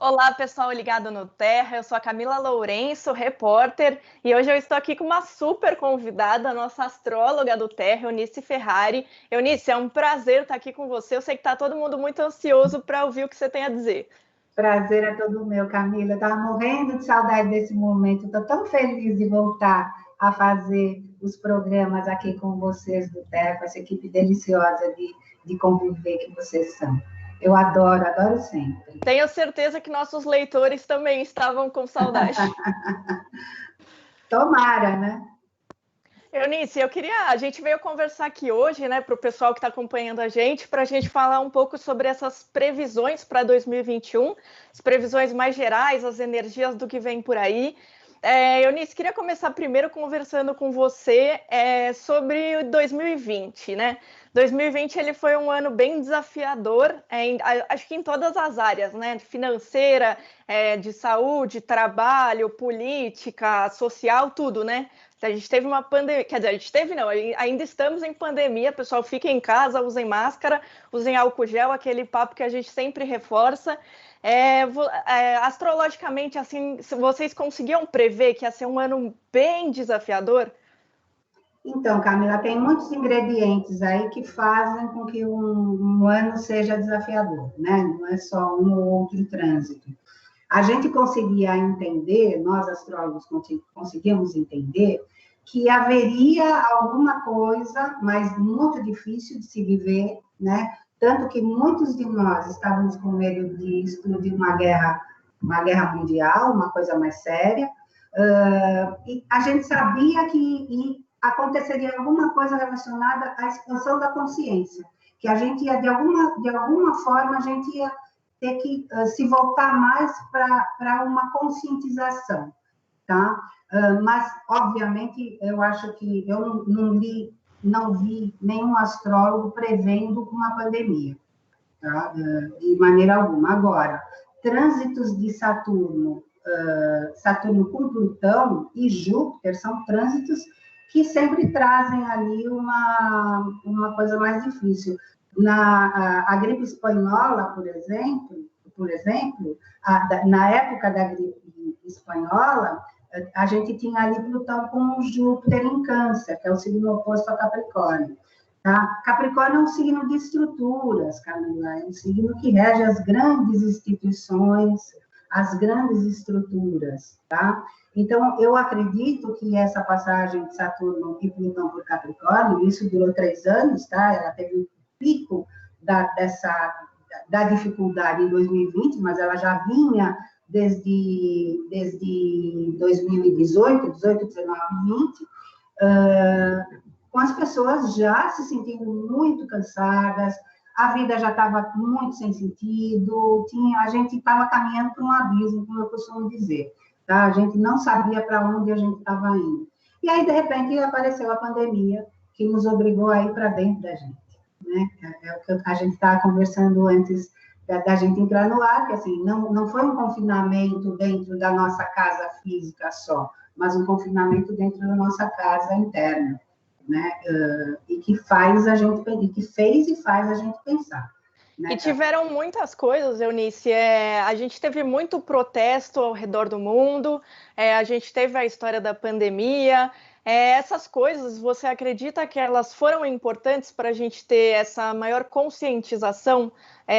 Olá, pessoal ligado no Terra. Eu sou a Camila Lourenço, repórter, e hoje eu estou aqui com uma super convidada, a nossa astróloga do Terra, Eunice Ferrari. Eunice, é um prazer estar aqui com você. Eu sei que está todo mundo muito ansioso para ouvir o que você tem a dizer. Prazer é todo meu, Camila. Eu estava morrendo de saudade desse momento. Estou tão feliz de voltar a fazer os programas aqui com vocês do Terra, com essa equipe deliciosa de conviver que vocês são. Eu adoro, adoro sempre. Tenho certeza que nossos leitores também estavam com saudade. Tomara, né? Eunice, a gente veio conversar aqui hoje, né, para o pessoal que está acompanhando a gente, para a gente falar um pouco sobre essas previsões para 2021, as previsões mais gerais, as energias do que vem por aí. Eunice, queria começar primeiro conversando com você sobre 2020, né? 2020 ele foi um ano bem desafiador, acho que em todas as áreas, né? Financeira, de saúde, trabalho, política, social, tudo, né? A gente teve uma pandemia, quer dizer, a gente teve não, ainda estamos em pandemia, pessoal, fiquem em casa, usem máscara, usem álcool gel, aquele papo que a gente sempre reforça. Astrologicamente, assim, vocês conseguiam prever que ia ser um ano bem desafiador? Então, Camila, tem muitos ingredientes aí que fazem com que um ano seja desafiador, né? Não é só um ou outro trânsito. A gente conseguia entender, nós astrólogos conseguimos entender, que haveria alguma coisa, mas muito difícil de se viver, né? Tanto que muitos de nós estávamos com medo de explodir uma guerra mundial, uma coisa mais séria, e a gente sabia que aconteceria alguma coisa relacionada à expansão da consciência, que a gente ia, de alguma forma, a gente ia ter que se voltar mais para uma conscientização, tá? Mas, obviamente, eu acho que eu não vi nenhum astrólogo prevendo uma pandemia, tá? De maneira alguma. Agora, trânsitos de Saturno, Saturno com Plutão e Júpiter são trânsitos que sempre trazem ali uma coisa mais difícil. A gripe espanhola, por exemplo, na época da gripe espanhola, a gente tinha ali Plutão com Júpiter em Câncer, que é o signo oposto a Capricórnio. Tá? Capricórnio é um signo de estruturas, Camila, é um signo que rege as grandes instituições, as grandes estruturas, tá? Então, eu acredito que essa passagem de Saturno e Plutão por Capricórnio, isso durou 3 anos, tá? Ela teve um pico da dificuldade em 2020, mas ela já vinha desde 2018, 18, 19, 20, com as pessoas já se sentindo muito cansadas, a vida já estava muito sem sentido, a gente estava caminhando para um abismo, como eu costumo dizer, tá? A gente não sabia para onde a gente estava indo. E aí, de repente, apareceu a pandemia, que nos obrigou a ir para dentro da gente, né? É o que a gente estava conversando antes da gente entrar no ar, que assim, não foi um confinamento dentro da nossa casa física só, mas um confinamento dentro da nossa casa interna, né? E que fez e faz a gente pensar. Né? E tiveram muitas coisas, Eunice. A gente teve muito protesto ao redor do mundo, a gente teve a história da pandemia. Essas coisas, você acredita que elas foram importantes para a gente ter essa maior conscientização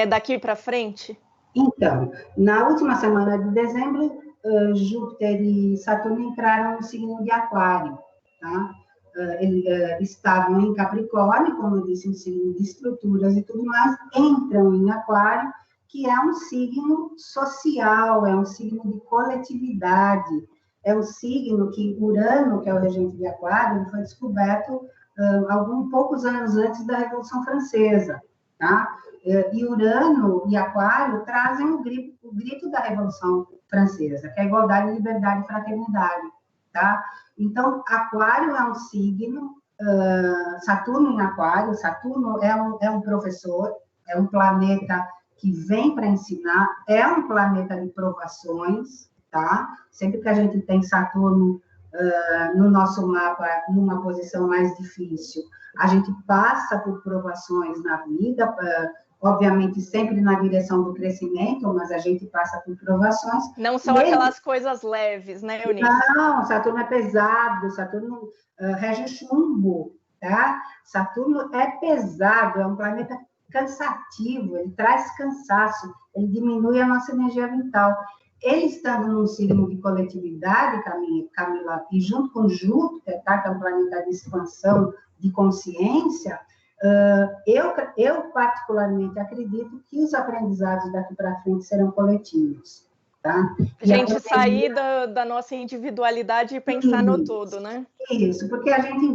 daqui para frente? Então, na última semana de dezembro, Júpiter e Saturno entraram no signo de Aquário, tá? Estavam em Capricórnio, como eu disse, um signo de estruturas e tudo mais, entram em Aquário, que é um signo social, é um signo de coletividade, é um signo que Urano, que é o regente de Aquário, foi descoberto poucos anos antes da Revolução Francesa, tá? E Urano e Aquário trazem o grito da Revolução Francesa, que é igualdade, liberdade e fraternidade, tá? Então, Aquário é um signo, Saturno em Aquário, Saturno é um professor, é um planeta que vem para ensinar, é um planeta de provações, tá? Sempre que a gente tem Saturno no nosso mapa, numa posição mais difícil, a gente passa por provações na vida, obviamente sempre na direção do crescimento, mas a gente passa por provações. Não são aquelas coisas leves, né, Eunice? Não, Saturno é pesado, Saturno rege chumbo, tá? Saturno é pesado, é um planeta cansativo, ele traz cansaço, ele diminui a nossa energia vital. Ele estando num signo de coletividade, Camila, e junto com Júpiter, tá? Que é um planeta de expansão de consciência, eu particularmente acredito que os aprendizados daqui para frente serão coletivos. Tá? A gente sair da nossa individualidade e pensar no todo, né? Isso, porque a gente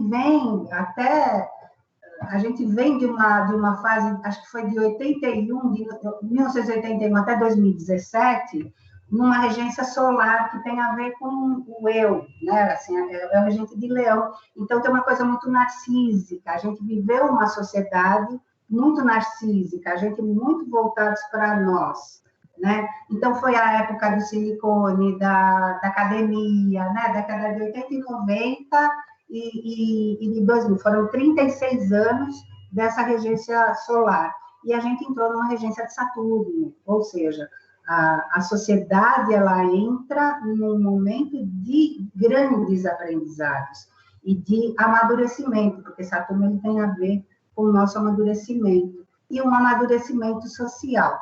vem de uma fase, acho que foi de 1981 até 2017, numa regência solar que tem a ver com o eu, né? Assim, é o regente de Leão. Então, tem uma coisa muito narcísica. A gente viveu uma sociedade muito narcísica, a gente muito voltados para nós, né? Então, foi a época do silicone, da academia, né? Década de 80 e 90 e de 2000. Foram 36 anos dessa regência solar. E a gente entrou numa regência de Saturno, ou seja, a sociedade ela entra num momento de grandes aprendizados e de amadurecimento, porque Saturno ele tem a ver com o nosso amadurecimento, e um amadurecimento social.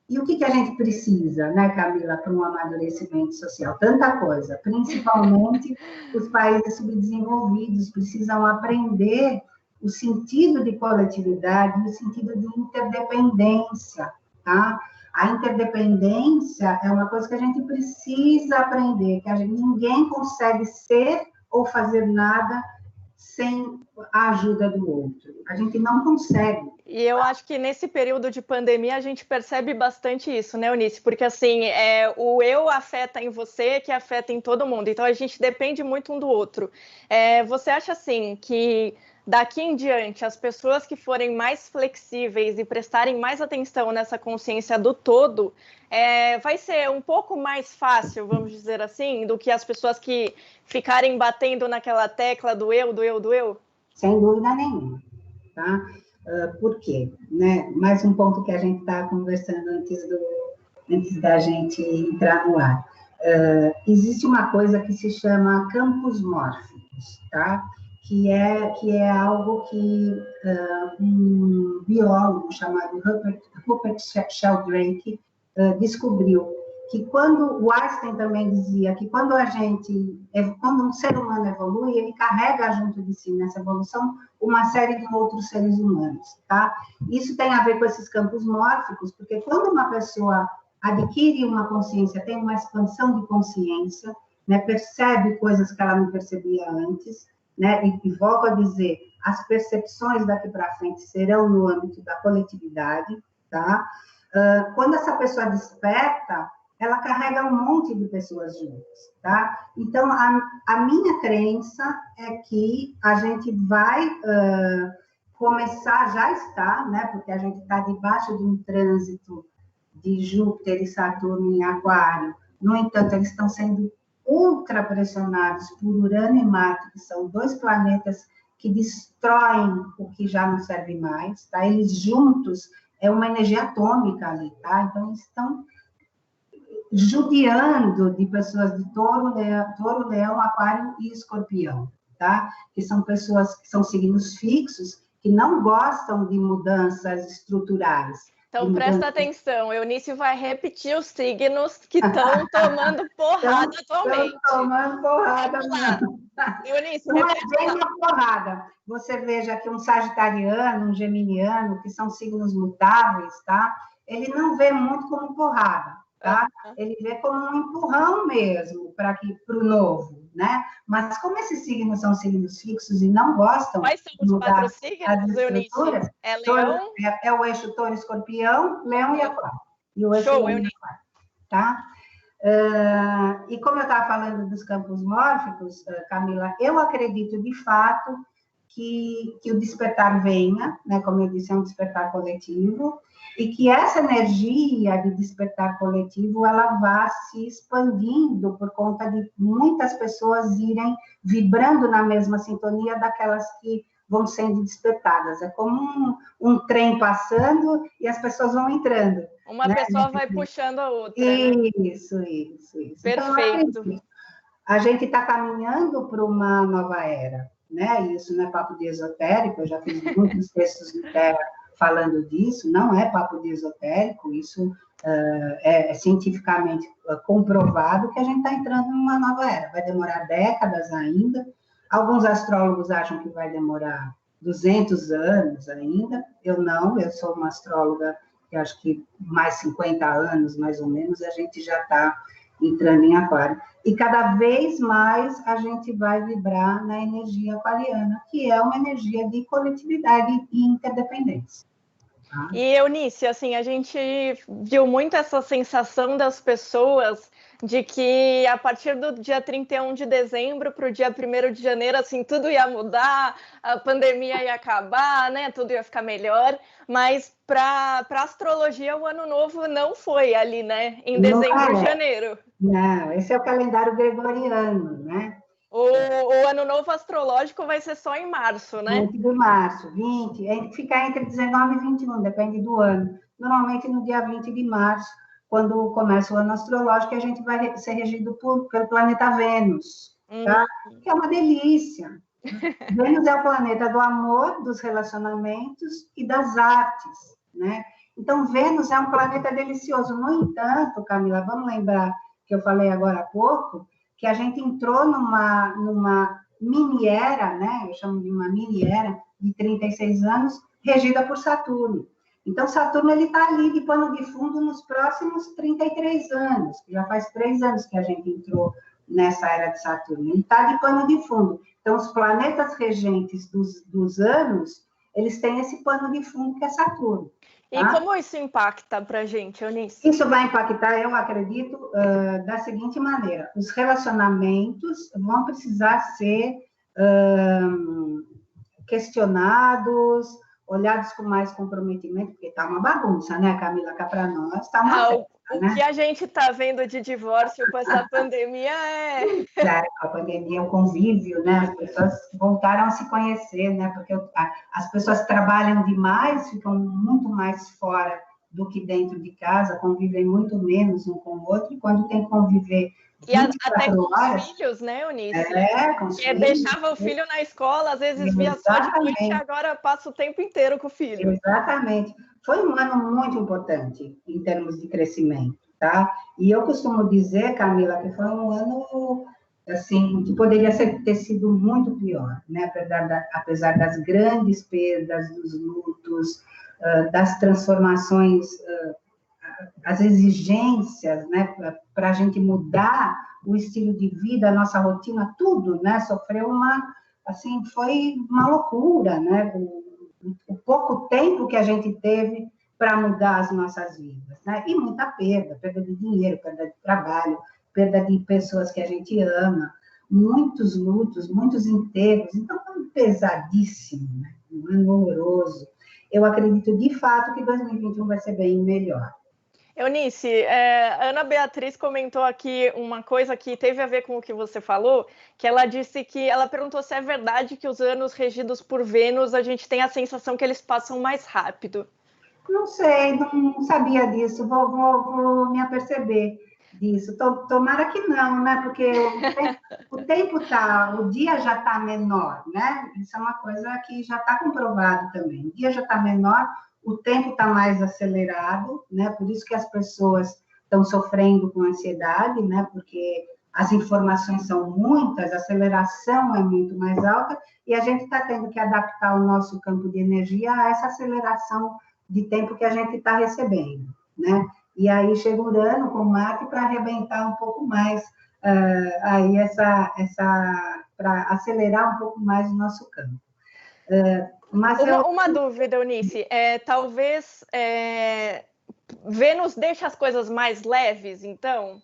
E o que a gente precisa, né, Camila, para um amadurecimento social? Tanta coisa, principalmente os países subdesenvolvidos precisam aprender o sentido de coletividade, o sentido de interdependência, tá? A interdependência é uma coisa que a gente precisa aprender, que ninguém consegue ser ou fazer nada sem a ajuda do outro. A gente não consegue. E eu acho que nesse período de pandemia a gente percebe bastante isso, né, Eunice? Porque assim, o eu afeta em você, que afeta em todo mundo. Então a gente depende muito um do outro. Você acha assim que daqui em diante as pessoas que forem mais flexíveis e prestarem mais atenção nessa consciência do todo, vai ser um pouco mais fácil, vamos dizer assim, do que as pessoas que ficarem batendo naquela tecla do eu, do eu, do eu? Sem dúvida nenhuma, tá? Por quê? Né? Mais um ponto que a gente está conversando antes da gente entrar no ar. Existe uma coisa que se chama campos mórficos, tá? Que é algo que um biólogo chamado Rupert Sheldrake descobriu, que quando o Einstein também dizia que quando um ser humano evolui, ele carrega junto de si nessa evolução uma série de outros seres humanos, tá? Isso tem a ver com esses campos mórficos, porque quando uma pessoa adquire uma consciência, tem uma expansão de consciência, né, percebe coisas que ela não percebia antes, né, e volto a dizer, as percepções daqui para frente serão no âmbito da coletividade, tá? Quando essa pessoa desperta, ela carrega um monte de pessoas juntas, tá? Então, a minha crença é que a gente vai começar, já está, né? Porque a gente está debaixo de um trânsito de Júpiter e Saturno em Aquário. No entanto, eles estão sendo ultra pressionados por Urano e Marte, que são dois planetas que destroem o que já não serve mais, tá? Eles juntos, é uma energia atômica ali, tá? Então, eles estão judiando de pessoas de touro, leão, aquário e escorpião, tá? Que são pessoas que são signos fixos, que não gostam de mudanças estruturais. Então, presta atenção, Eunice vai repetir os signos que estão tomando porrada atualmente. Estão tomando porrada. Eunice, não é bem uma porrada. Você veja que um sagitariano, um geminiano, que são signos mutáveis, tá? Ele não vê muito como porrada, tá? Ele vê como um empurrão mesmo para o novo, né? Mas como esses signos são signos fixos e não gostam... Quais são os quatro signos, Eunice? É Leão? É o eixo Touro, Escorpião, Leão e Aquário. E o eixo Show, Eunice. Aquário, tá? E como eu estava falando dos campos mórficos, Camila, eu acredito de fato que o despertar venha, né? Como eu disse, é um despertar coletivo, e que essa energia de despertar coletivo, ela vá se expandindo por conta de muitas pessoas irem vibrando na mesma sintonia daquelas que vão sendo despertadas. É como um trem passando e as pessoas vão entrando. Uma pessoa vai puxando a outra, Isso, né? Isso. Perfeito. Então, a gente está caminhando para uma nova era, né? Isso não é papo de esotérico, eu já fiz muitos textos no Terra falando disso, não é papo de esotérico, isso é cientificamente comprovado que a gente está entrando numa nova era. Vai demorar décadas ainda, alguns astrólogos acham que vai demorar 200 anos ainda, eu não, eu sou uma astróloga que acho que mais 50 anos, mais ou menos, a gente já está entrando em aquário. E cada vez mais a gente vai vibrar na energia aquariana, que é uma energia de coletividade e interdependência. Tá? E, Eunice, assim, a gente viu muito essa sensação das pessoas de que a partir do dia 31 de dezembro para o dia 1º de janeiro, assim, tudo ia mudar, a pandemia ia acabar, né? Tudo ia ficar melhor, mas para a astrologia o ano novo não foi ali, né? Em dezembro e janeiro. Não, esse é o calendário gregoriano, né? O ano novo astrológico vai ser só em março, né? 20 de março, 20, fica entre 19 e 21, depende do ano. Normalmente no dia 20 de março, quando começa o ano astrológico, a gente vai ser regido pelo planeta Vênus, tá? Que é uma delícia. Vênus é o planeta do amor, dos relacionamentos e das artes, né? Então, Vênus é um planeta delicioso. No entanto, Camila, vamos lembrar que eu falei agora há pouco, que a gente entrou numa mini-era, né? Eu chamo de uma mini-era de 36 anos, regida por Saturno. Então, Saturno está ali de pano de fundo nos próximos 33 anos, que já faz 3 anos que a gente entrou nessa era de Saturno. Ele está de pano de fundo. Então, os planetas regentes dos anos, eles têm esse pano de fundo que é Saturno. Tá? E como isso impacta para a gente, Eunice? Isso vai impactar, eu acredito, da seguinte maneira. Os relacionamentos vão precisar ser questionados, olhados com mais comprometimento, porque está uma bagunça, né, Camila? Cá para nós está uma festa, o que a gente está vendo de divórcio com essa pandemia a pandemia, o convívio, né? As pessoas voltaram a se conhecer, né? Porque as pessoas trabalham demais, ficam muito mais fora do que dentro de casa, convivem muito menos um com o outro, e quando tem que conviver e até com os filhos, né, Eunice? Com os filhos. Deixava o filho na escola, às vezes via só de noite, e agora passa o tempo inteiro com o filho. Exatamente. Foi um ano muito importante em termos de crescimento, tá? E eu costumo dizer, Camila, que foi um ano, assim, que poderia ter sido muito pior, né? Apesar das grandes perdas, dos lutos, das transformações, as exigências, né, para a gente mudar o estilo de vida, a nossa rotina, tudo, né, sofreu assim, foi uma loucura, né, o pouco tempo que a gente teve para mudar as nossas vidas, né, e muita perda de dinheiro, perda de trabalho, perda de pessoas que a gente ama, muitos lutos, muitos enterros, então foi pesadíssimo, né, um ano horroroso. Eu acredito, de fato, que 2021 vai ser bem melhor. Eunice, a Ana Beatriz comentou aqui uma coisa que teve a ver com o que você falou, que ela disse que ela perguntou se é verdade que os anos regidos por Vênus, a gente tem a sensação que eles passam mais rápido. Não sei, não sabia disso, vou me aperceber disso. Tomara que não, né? Porque o dia já está menor, né? Isso é uma coisa que já está comprovado também. O dia já está menor, o tempo está mais acelerado, né? Por isso que as pessoas estão sofrendo com ansiedade, né? Porque as informações são muitas, a aceleração é muito mais alta, e a gente está tendo que adaptar o nosso campo de energia a essa aceleração de tempo que a gente está recebendo, né? E aí chega o Urano com Marte para arrebentar um pouco mais, aí para acelerar um pouco mais o nosso campo. Mas uma dúvida, Eunice, talvez Vênus deixa as coisas mais leves, então?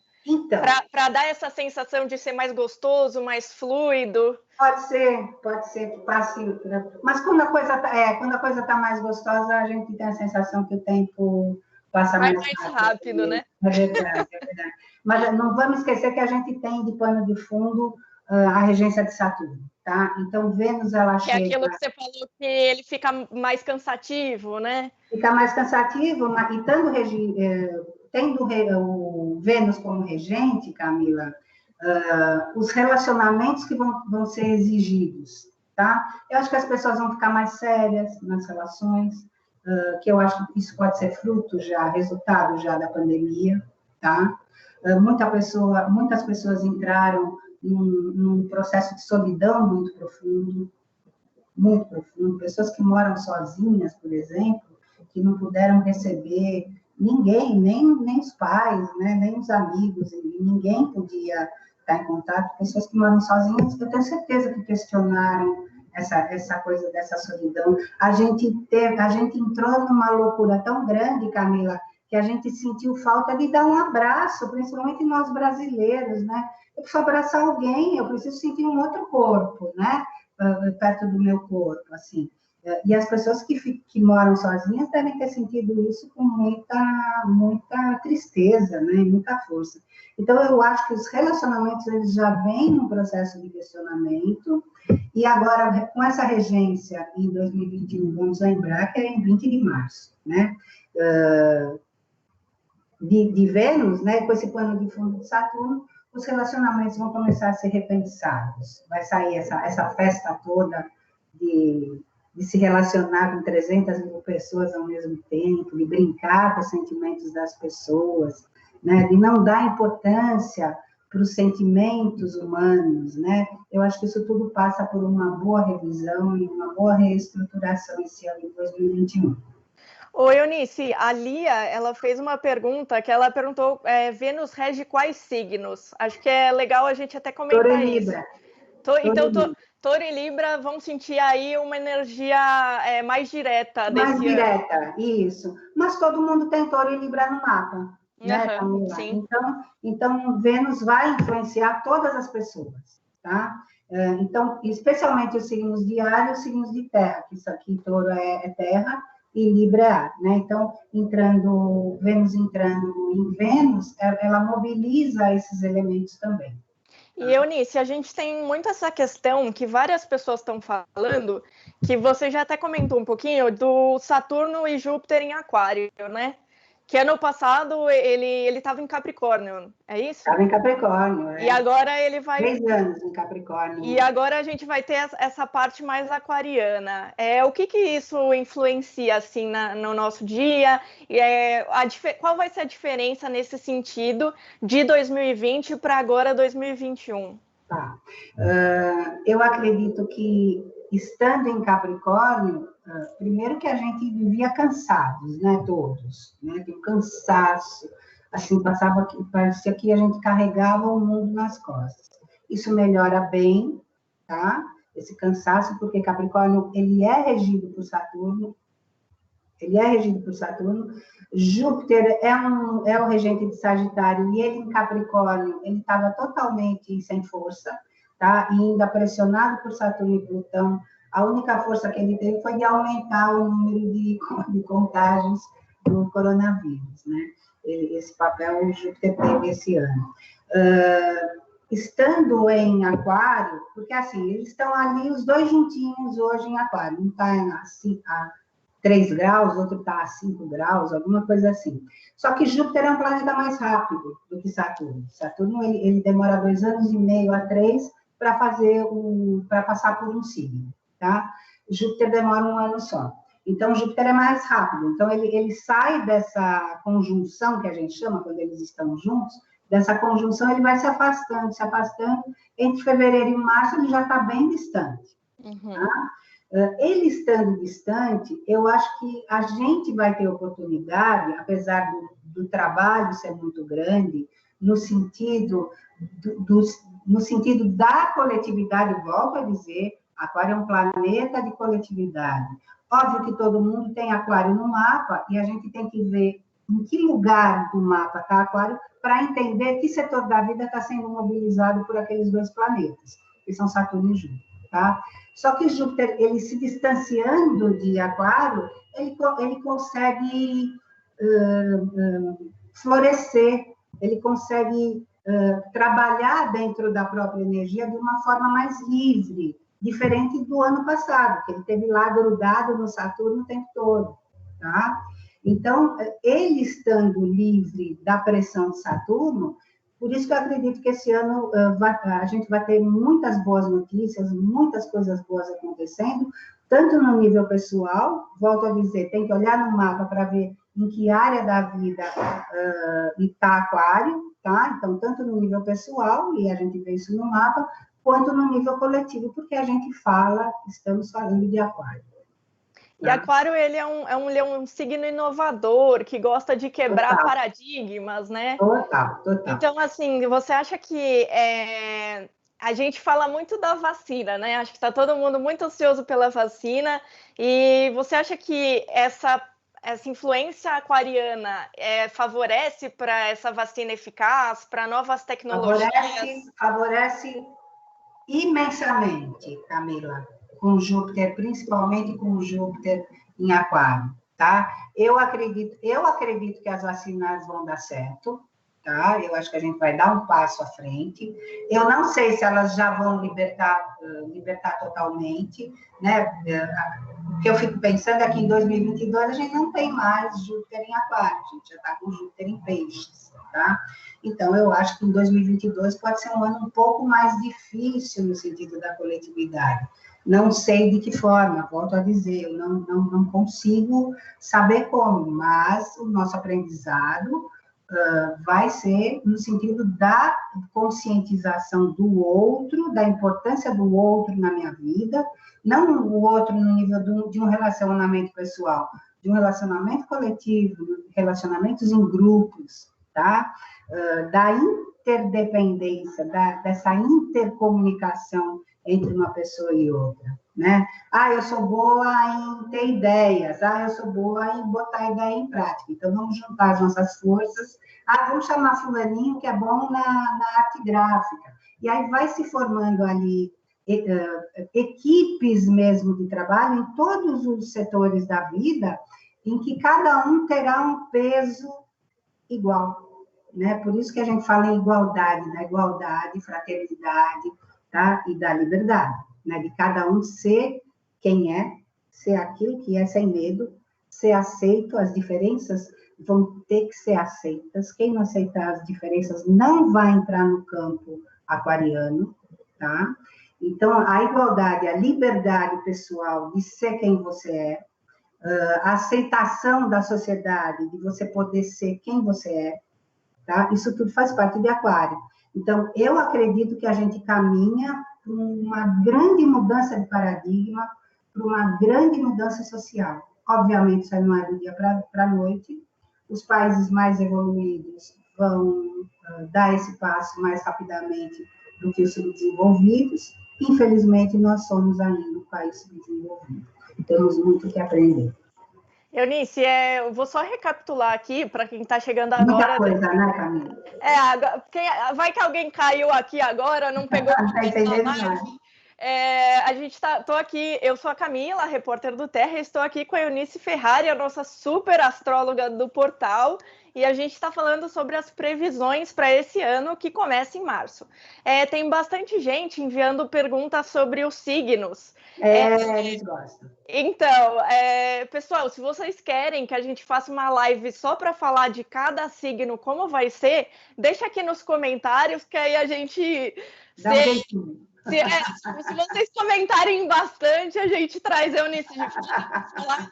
Para dar essa sensação de ser mais gostoso, mais fluido? Pode ser que passe. Mas quando a coisa está mais gostosa, a gente tem a sensação que o tempo passa mais rápido, né? É verdade. Mas não vamos esquecer que a gente tem de pano de fundo a regência de Saturno, tá? Então, Vênus, ela Que é chega... aquilo que você falou que ele fica mais cansativo, né? Fica mais cansativo, e tendo o Vênus como regente, Camila, os relacionamentos que vão ser exigidos, tá? Eu acho que as pessoas vão ficar mais sérias nas relações, que eu acho que isso pode ser fruto já, resultado já da pandemia, tá? Muitas pessoas entraram num processo de solidão muito profundo, pessoas que moram sozinhas, por exemplo, que não puderam receber ninguém, nem os pais, né, nem os amigos, ninguém podia estar em contato, pessoas que moram sozinhas, eu tenho certeza que questionaram essa coisa dessa solidão. A gente entrou numa loucura tão grande, Camila, que a gente sentiu falta de dar um abraço, principalmente nós brasileiros, né? Eu preciso abraçar alguém, eu preciso sentir um outro corpo, né? Perto do meu corpo, assim. E as pessoas que moram sozinhas devem ter sentido isso com muita tristeza, né? Muita força. Então, eu acho que os relacionamentos, eles já vêm num processo de questionamento, e agora, com essa regência em 2021, vamos lembrar que é em 20 de março, né? De Vênus, né? Com esse plano de fundo de Saturno, os relacionamentos vão começar a ser repensados. Vai sair essa festa toda de se relacionar com 300 mil pessoas ao mesmo tempo, de brincar com os sentimentos das pessoas, né? De não dar importância para os sentimentos humanos, né? Eu acho que isso tudo passa por uma boa revisão e uma boa reestruturação esse ano de 2021. Ô, Eunice, a Lia, ela fez uma pergunta que ela perguntou, Vênus rege quais signos? Acho que é legal a gente até comentar Touro e isso. Libra. Então, Touro e Libra vão sentir aí uma energia mais direta. Mais direta, isso. Mas todo mundo tem Touro e Libra no mapa, né, Camila? Sim. Então, Vênus vai influenciar todas as pessoas, tá? Então, especialmente os signos de ar e os signos de terra, que isso aqui, Touro é terra, e Libra é ar, né? Então, Vênus entrando em Vênus, ela mobiliza esses elementos também. E, Eunice, a gente tem muito essa questão que várias pessoas estão falando, que você já até comentou um pouquinho, do Saturno e Júpiter em Aquário, né? Que ano passado ele estava em Capricórnio, é isso? Estava em Capricórnio, E agora ele vai... 3 anos em Capricórnio. E agora a gente vai ter essa parte mais aquariana. O que isso influencia, assim, no nosso dia? Qual vai ser a diferença nesse sentido de 2020 para agora 2021? Tá. Eu acredito que, estando em Capricórnio, primeiro que a gente vivia cansados, né, todos, né, de um cansaço, assim, parecia que a gente carregava o mundo nas costas. Isso melhora bem, tá, esse cansaço, porque Capricórnio, ele é regido por Saturno, Júpiter é o regente de Sagitário, e ele em Capricórnio, ele estava totalmente sem força, tá? E ainda pressionado por Saturno e Plutão, a única força que ele teve foi de aumentar o número de contágios do coronavírus, né? Esse papel o Júpiter teve esse ano. Estando em Aquário, porque assim, eles estão ali os dois juntinhos hoje em Aquário, um está assim, 3 graus, outro está a 5 graus, alguma coisa assim. Só que Júpiter é um planeta mais rápido do que Saturno. Saturno, ele demora 2 anos e meio a 3 para passar por um signo, tá? Júpiter demora 1 ano só. Então, Júpiter é mais rápido. Então, ele sai dessa conjunção, que a gente chama, quando eles estão juntos, dessa conjunção, ele vai se afastando. Entre fevereiro e março, ele já está bem distante, tá? Ele estando distante, eu acho que a gente vai ter oportunidade, apesar do trabalho ser muito grande, no sentido da coletividade, volto a dizer, Aquário é um planeta de coletividade. Óbvio que todo mundo tem Aquário no mapa, e a gente tem que ver em que lugar do mapa está Aquário, para entender que setor da vida está sendo mobilizado por aqueles 2 planetas, que são Saturno e Júpiter, tá? Só que Júpiter, ele se distanciando de Aquário, ele consegue florescer, ele consegue trabalhar dentro da própria energia de uma forma mais livre, diferente do ano passado, que ele teve lá grudado no Saturno o tempo todo, tá? Então, ele estando livre da pressão de Saturno, por isso que eu acredito que esse ano a gente vai ter muitas boas notícias, muitas coisas boas acontecendo, tanto no nível pessoal, volto a dizer, tem que olhar no mapa para ver em que área da vida está Aquário, tá? Então, tanto no nível pessoal, e a gente vê isso no mapa, quanto no nível coletivo, porque a gente estamos falando de Aquário. E Aquário, ele é um signo inovador, que gosta de quebrar paradigmas, né? Total. Então, assim, você acha que a gente fala muito da vacina, né? Acho que está todo mundo muito ansioso pela vacina, e você acha que essa influência aquariana favorece para essa vacina eficaz, para novas tecnologias? Favorece imensamente, Camila, com Júpiter, principalmente com Júpiter em Aquário, tá? Eu acredito que as vacinas vão dar certo, tá? Eu acho que a gente vai dar um passo à frente. Eu não sei se elas já vão libertar totalmente, né? O que eu fico pensando é que em 2022 a gente não tem mais Júpiter em Aquário, a gente já está com Júpiter em Peixes, tá? Então, eu acho que em 2022 pode ser um ano um pouco mais difícil no sentido da coletividade. Não sei de que forma, volto a dizer, eu não consigo saber como, mas o nosso aprendizado vai ser no sentido da conscientização do outro, da importância do outro na minha vida, não o outro no nível de um relacionamento pessoal, de um relacionamento coletivo, relacionamentos em grupos, tá? Da interdependência, dessa intercomunicação entre uma pessoa e outra, né? Eu sou boa em ter ideias, eu sou boa em botar ideia em prática, então vamos juntar as nossas forças, vamos chamar fulaninho que é bom na arte gráfica, e aí vai se formando ali equipes mesmo de trabalho em todos os setores da vida, em que cada um terá um peso igual, né? Por isso que a gente fala em igualdade, né? Igualdade, fraternidade, tá? E da liberdade, né? De cada um ser quem é, ser aquilo que é sem medo, ser aceito, as diferenças vão ter que ser aceitas, quem não aceitar as diferenças não vai entrar no campo aquariano, tá? Então, a igualdade, a liberdade pessoal de ser quem você é, a aceitação da sociedade, de você poder ser quem você é, tá? Isso tudo faz parte de Aquário. Então, eu acredito que a gente caminha para uma grande mudança de paradigma, para uma grande mudança social. Obviamente, isso não é do dia para a noite. Os países mais evoluídos vão dar esse passo mais rapidamente do que os subdesenvolvidos. Infelizmente, nós somos ainda um país subdesenvolvido. Temos muito que aprender. Eunice, eu vou só recapitular aqui para quem está chegando agora. Muita coisa, né, Camila? Vai que alguém caiu aqui agora, não pegou a live. Tô aqui, eu sou a Camila, repórter do Terra, e estou aqui com a Eunice Ferrari, a nossa super astróloga do portal, e a gente está falando sobre as previsões para esse ano que começa em março. Tem bastante gente enviando perguntas sobre os signos. Eles gostam. Então, pessoal, se vocês querem que a gente faça uma live só para falar de cada signo, como vai ser, deixa aqui nos comentários, que aí a gente... Se vocês comentarem bastante, a gente traz a Eunice de falar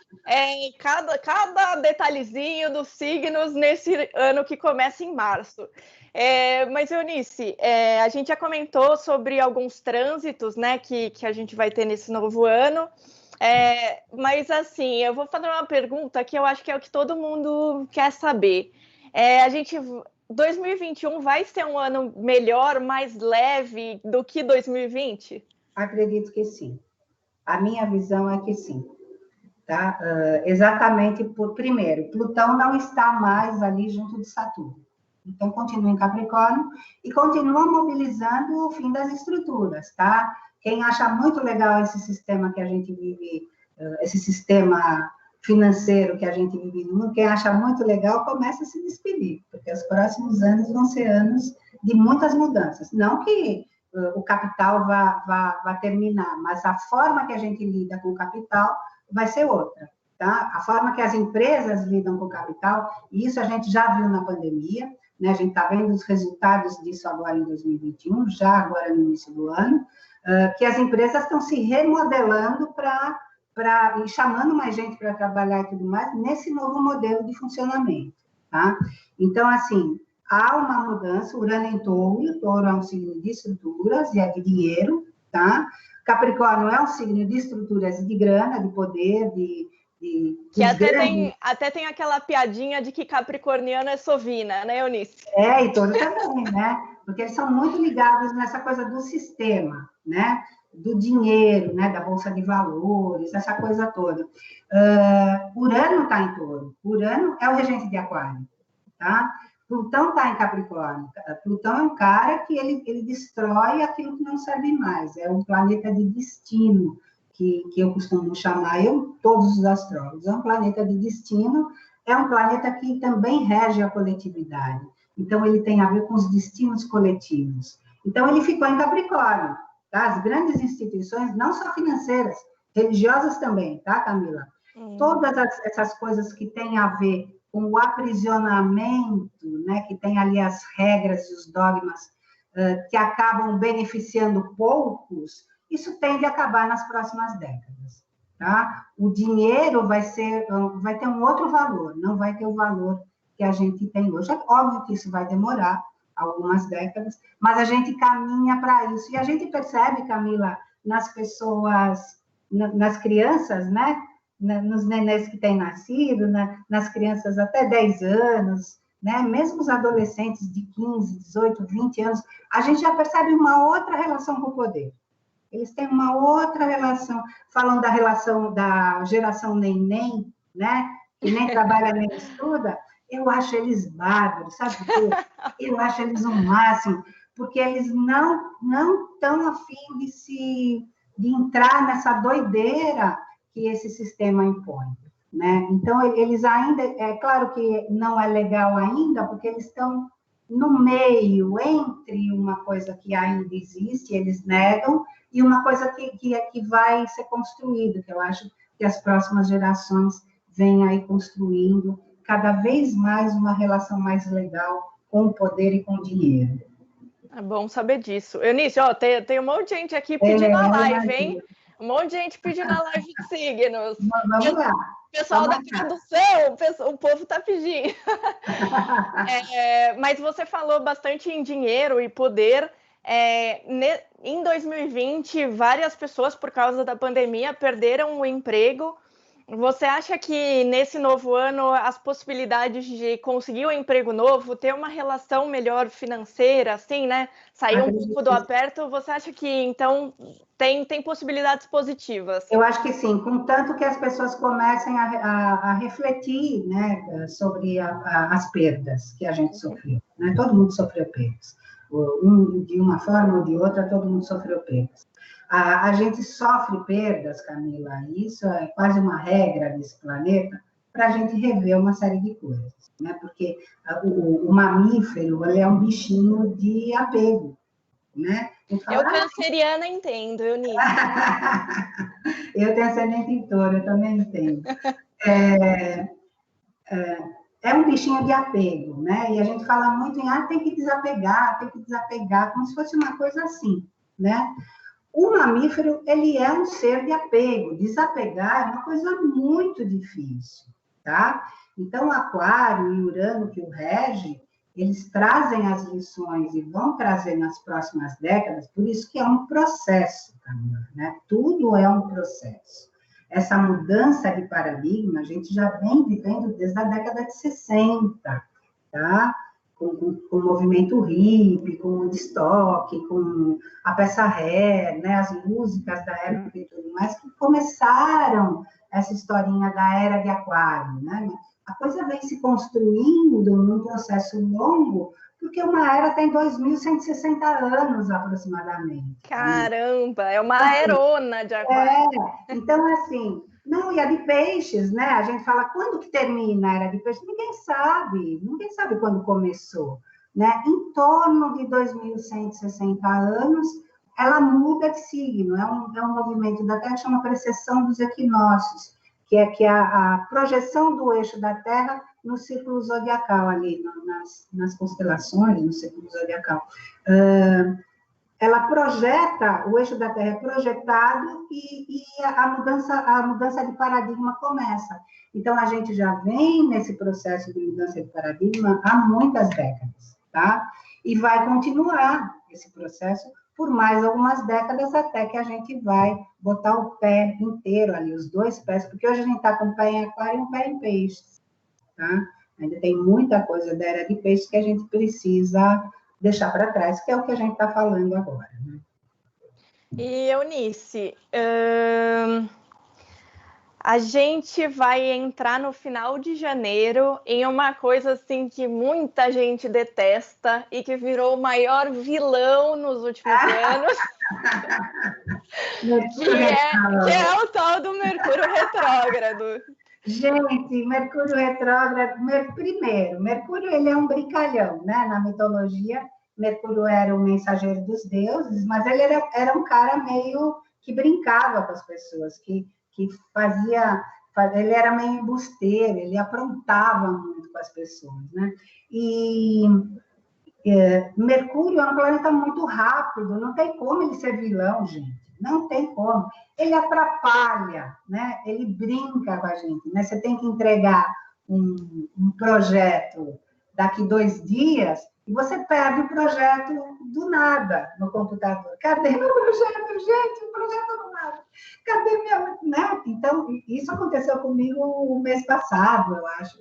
cada detalhezinho dos signos nesse ano que começa em março. Mas, Eunice, a gente já comentou sobre alguns trânsitos, né, que a gente vai ter nesse novo ano. Mas, assim, eu vou fazer uma pergunta que eu acho que é o que todo mundo quer saber. 2021 vai ser um ano melhor, mais leve do que 2020? Acredito que sim. A minha visão é que sim. Tá? Exatamente primeiro, Plutão não está mais ali junto de Saturno. Então, continua em Capricórnio e continua mobilizando o fim das estruturas, tá? Quem acha muito legal esse sistema que a gente vive, esse sistema financeiro que a gente vive no mundo, quem acha muito legal começa a se despedir, porque os próximos anos vão ser anos de muitas mudanças. Não que o capital vá terminar, mas a forma que a gente lida com o capital vai ser outra, tá? A forma que as empresas lidam com o capital, e isso a gente já viu na pandemia, né? A gente está vendo os resultados disso agora em 2021, já agora no início do ano, que as empresas estão se remodelando e chamando mais gente para trabalhar e tudo mais, nesse novo modelo de funcionamento, tá? Então, assim, há uma mudança, Urano em Touro, e o Touro é um signo de estruturas e é de dinheiro, tá? Capricórnio é um signo de estruturas e de grana, de poder, que até tem aquela piadinha de que capricorniano é sovina, né, Eunice? E Touro também, né? Porque eles são muito ligados nessa coisa do sistema, né? Do dinheiro, né? Da Bolsa de Valores, essa coisa toda. Urano está em Touro. Urano é o regente de Aquário, tá? Plutão está em Capricórnio. Plutão é um cara que ele destrói aquilo que não serve mais. É um planeta de destino, que eu costumo chamar, todos os astrólogos. É um planeta de destino, é um planeta que também rege a coletividade. Então, ele tem a ver com os destinos coletivos. Então, ele ficou em Capricórnio, tá? As grandes instituições, não só financeiras, religiosas também, tá, Camila? Todas essas coisas que têm a ver com o aprisionamento, né, que tem ali as regras e os dogmas que acabam beneficiando poucos, isso tende a acabar nas próximas décadas, tá? O dinheiro vai ter um outro valor, não vai ter o valor que a gente tem hoje. É óbvio que isso vai demorar algumas décadas, mas a gente caminha para isso. E a gente percebe, Camila, nas pessoas, nas crianças, né? Nos nenês que têm nascido, nas crianças até 10 anos, né? Mesmo os adolescentes de 15, 18, 20 anos, a gente já percebe uma outra relação com o poder. Eles têm uma outra relação, falam da relação da geração neném, né? Que nem trabalha nem estuda. Eu acho eles bárbaros, sabe por quê? Eu acho eles o máximo, porque eles não estão a fim de entrar nessa doideira que esse sistema impõe, né? Então, eles ainda, é claro que não é legal ainda, porque eles estão no meio, entre uma coisa que ainda existe, eles negam, e uma coisa que vai ser construída, que eu acho que as próximas gerações vêm aí construindo cada vez mais uma relação mais legal com o poder e com o dinheiro. É bom saber disso. Eunice, ó, tem um monte de gente aqui pedindo a live, hein? Um monte de gente pedindo a live de signos. Vamos lá. Pessoal da tradução, o povo está pedindo. Mas você falou bastante em dinheiro e poder. Em 2020, várias pessoas, por causa da pandemia, perderam o emprego. Você acha que nesse novo ano as possibilidades de conseguir um emprego novo, ter uma relação melhor financeira, assim, né? Sair um pouco do aperto, você acha que então tem possibilidades positivas? Eu acho que sim, contanto que as pessoas comecem a refletir, né, sobre as perdas que a gente sofreu, né? Todo mundo sofreu perdas. De uma forma ou de outra, todo mundo sofreu perdas. A gente sofre perdas, Camila, e isso é quase uma regra desse planeta, para a gente rever uma série de coisas, né? Porque o mamífero, ele é um bichinho de apego, né? Eu canceriana entendo, Eunice. Eu tenho ascendente em Touro, eu também entendo. É um bichinho de apego, né? E a gente fala muito em tem que desapegar, como se fosse uma coisa assim, né? O mamífero, ele é um ser de apego. Desapegar é uma coisa muito difícil, tá? Então, o Aquário e Urano, que o rege, eles trazem as lições e vão trazer nas próximas décadas, por isso que é um processo, né? Tudo é um processo. Essa mudança de paradigma, a gente já vem vivendo desde a década de 60, tá? Com o movimento hippie, com o Woodstock, com a peça Hair, né, as músicas da época e tudo mais, que começaram essa historinha da era de Aquário, né? A coisa vem se construindo num processo longo, porque uma era tem 2.160 anos, aproximadamente. Caramba, é uma erona de Aquário. Então, assim... Não, e a de peixes, né? A gente fala, quando que termina a era de peixes? Ninguém sabe quando começou. né? Em torno de 2160 anos, ela muda de signo, é um movimento da Terra que chama precessão dos equinócios, que é a projeção do eixo da Terra no círculo zodiacal, ali, nas constelações, no círculo zodiacal. Ela projeta, o eixo da Terra é projetado e a mudança de paradigma começa. Então, a gente já vem nesse processo de mudança de paradigma há muitas décadas, tá? E vai continuar esse processo por mais algumas décadas, até que a gente vai botar o pé inteiro ali, os dois pés, porque hoje a gente está com o pé em aquário e um pé em peixes, tá? Ainda tem muita coisa da era de peixes que a gente precisa deixar para trás, que é o que a gente está falando agora, né? E, Eunice, a gente vai entrar no final de janeiro em uma coisa assim que muita gente detesta e que virou o maior vilão nos últimos anos, que é o tal do Mercúrio retrógrado. Gente, Mercúrio retrógrado, primeiro, Mercúrio ele é um brincalhão, né? Na mitologia, Mercúrio era o mensageiro dos deuses, mas ele era um cara meio que brincava com as pessoas, que ele era meio embusteiro, ele aprontava muito com as pessoas, né? E Mercúrio é um planeta muito rápido, não tem como ele ser vilão, gente, não tem como. Ele atrapalha, né? Ele brinca com a gente, né? Você tem que entregar um projeto daqui 2 dias e você perde o projeto do nada no computador. Cadê meu projeto, gente? O projeto do nada. Cadê minha... Né? Então, isso aconteceu comigo o mês passado, eu acho,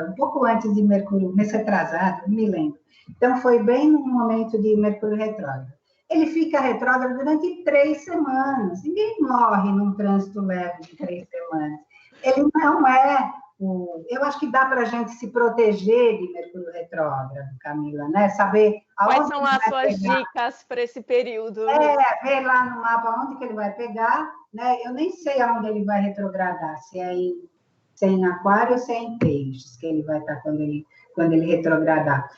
um pouco antes de Mercúrio, mês retrasado, não me lembro. Então, foi bem no momento de Mercúrio retrógrado. Ele fica retrógrado durante 3 semanas. Ninguém morre num trânsito leve de 3 semanas. Ele não é eu acho que dá para a gente se proteger de Mercúrio retrógrado, Camila, né? Saber aonde quais são as suas dicas para esse período? Ver lá no mapa onde que ele vai pegar, né? Eu nem sei aonde ele vai retrogradar, se é em aquário ou se é em peixes, que ele vai estar quando ele retrogradar.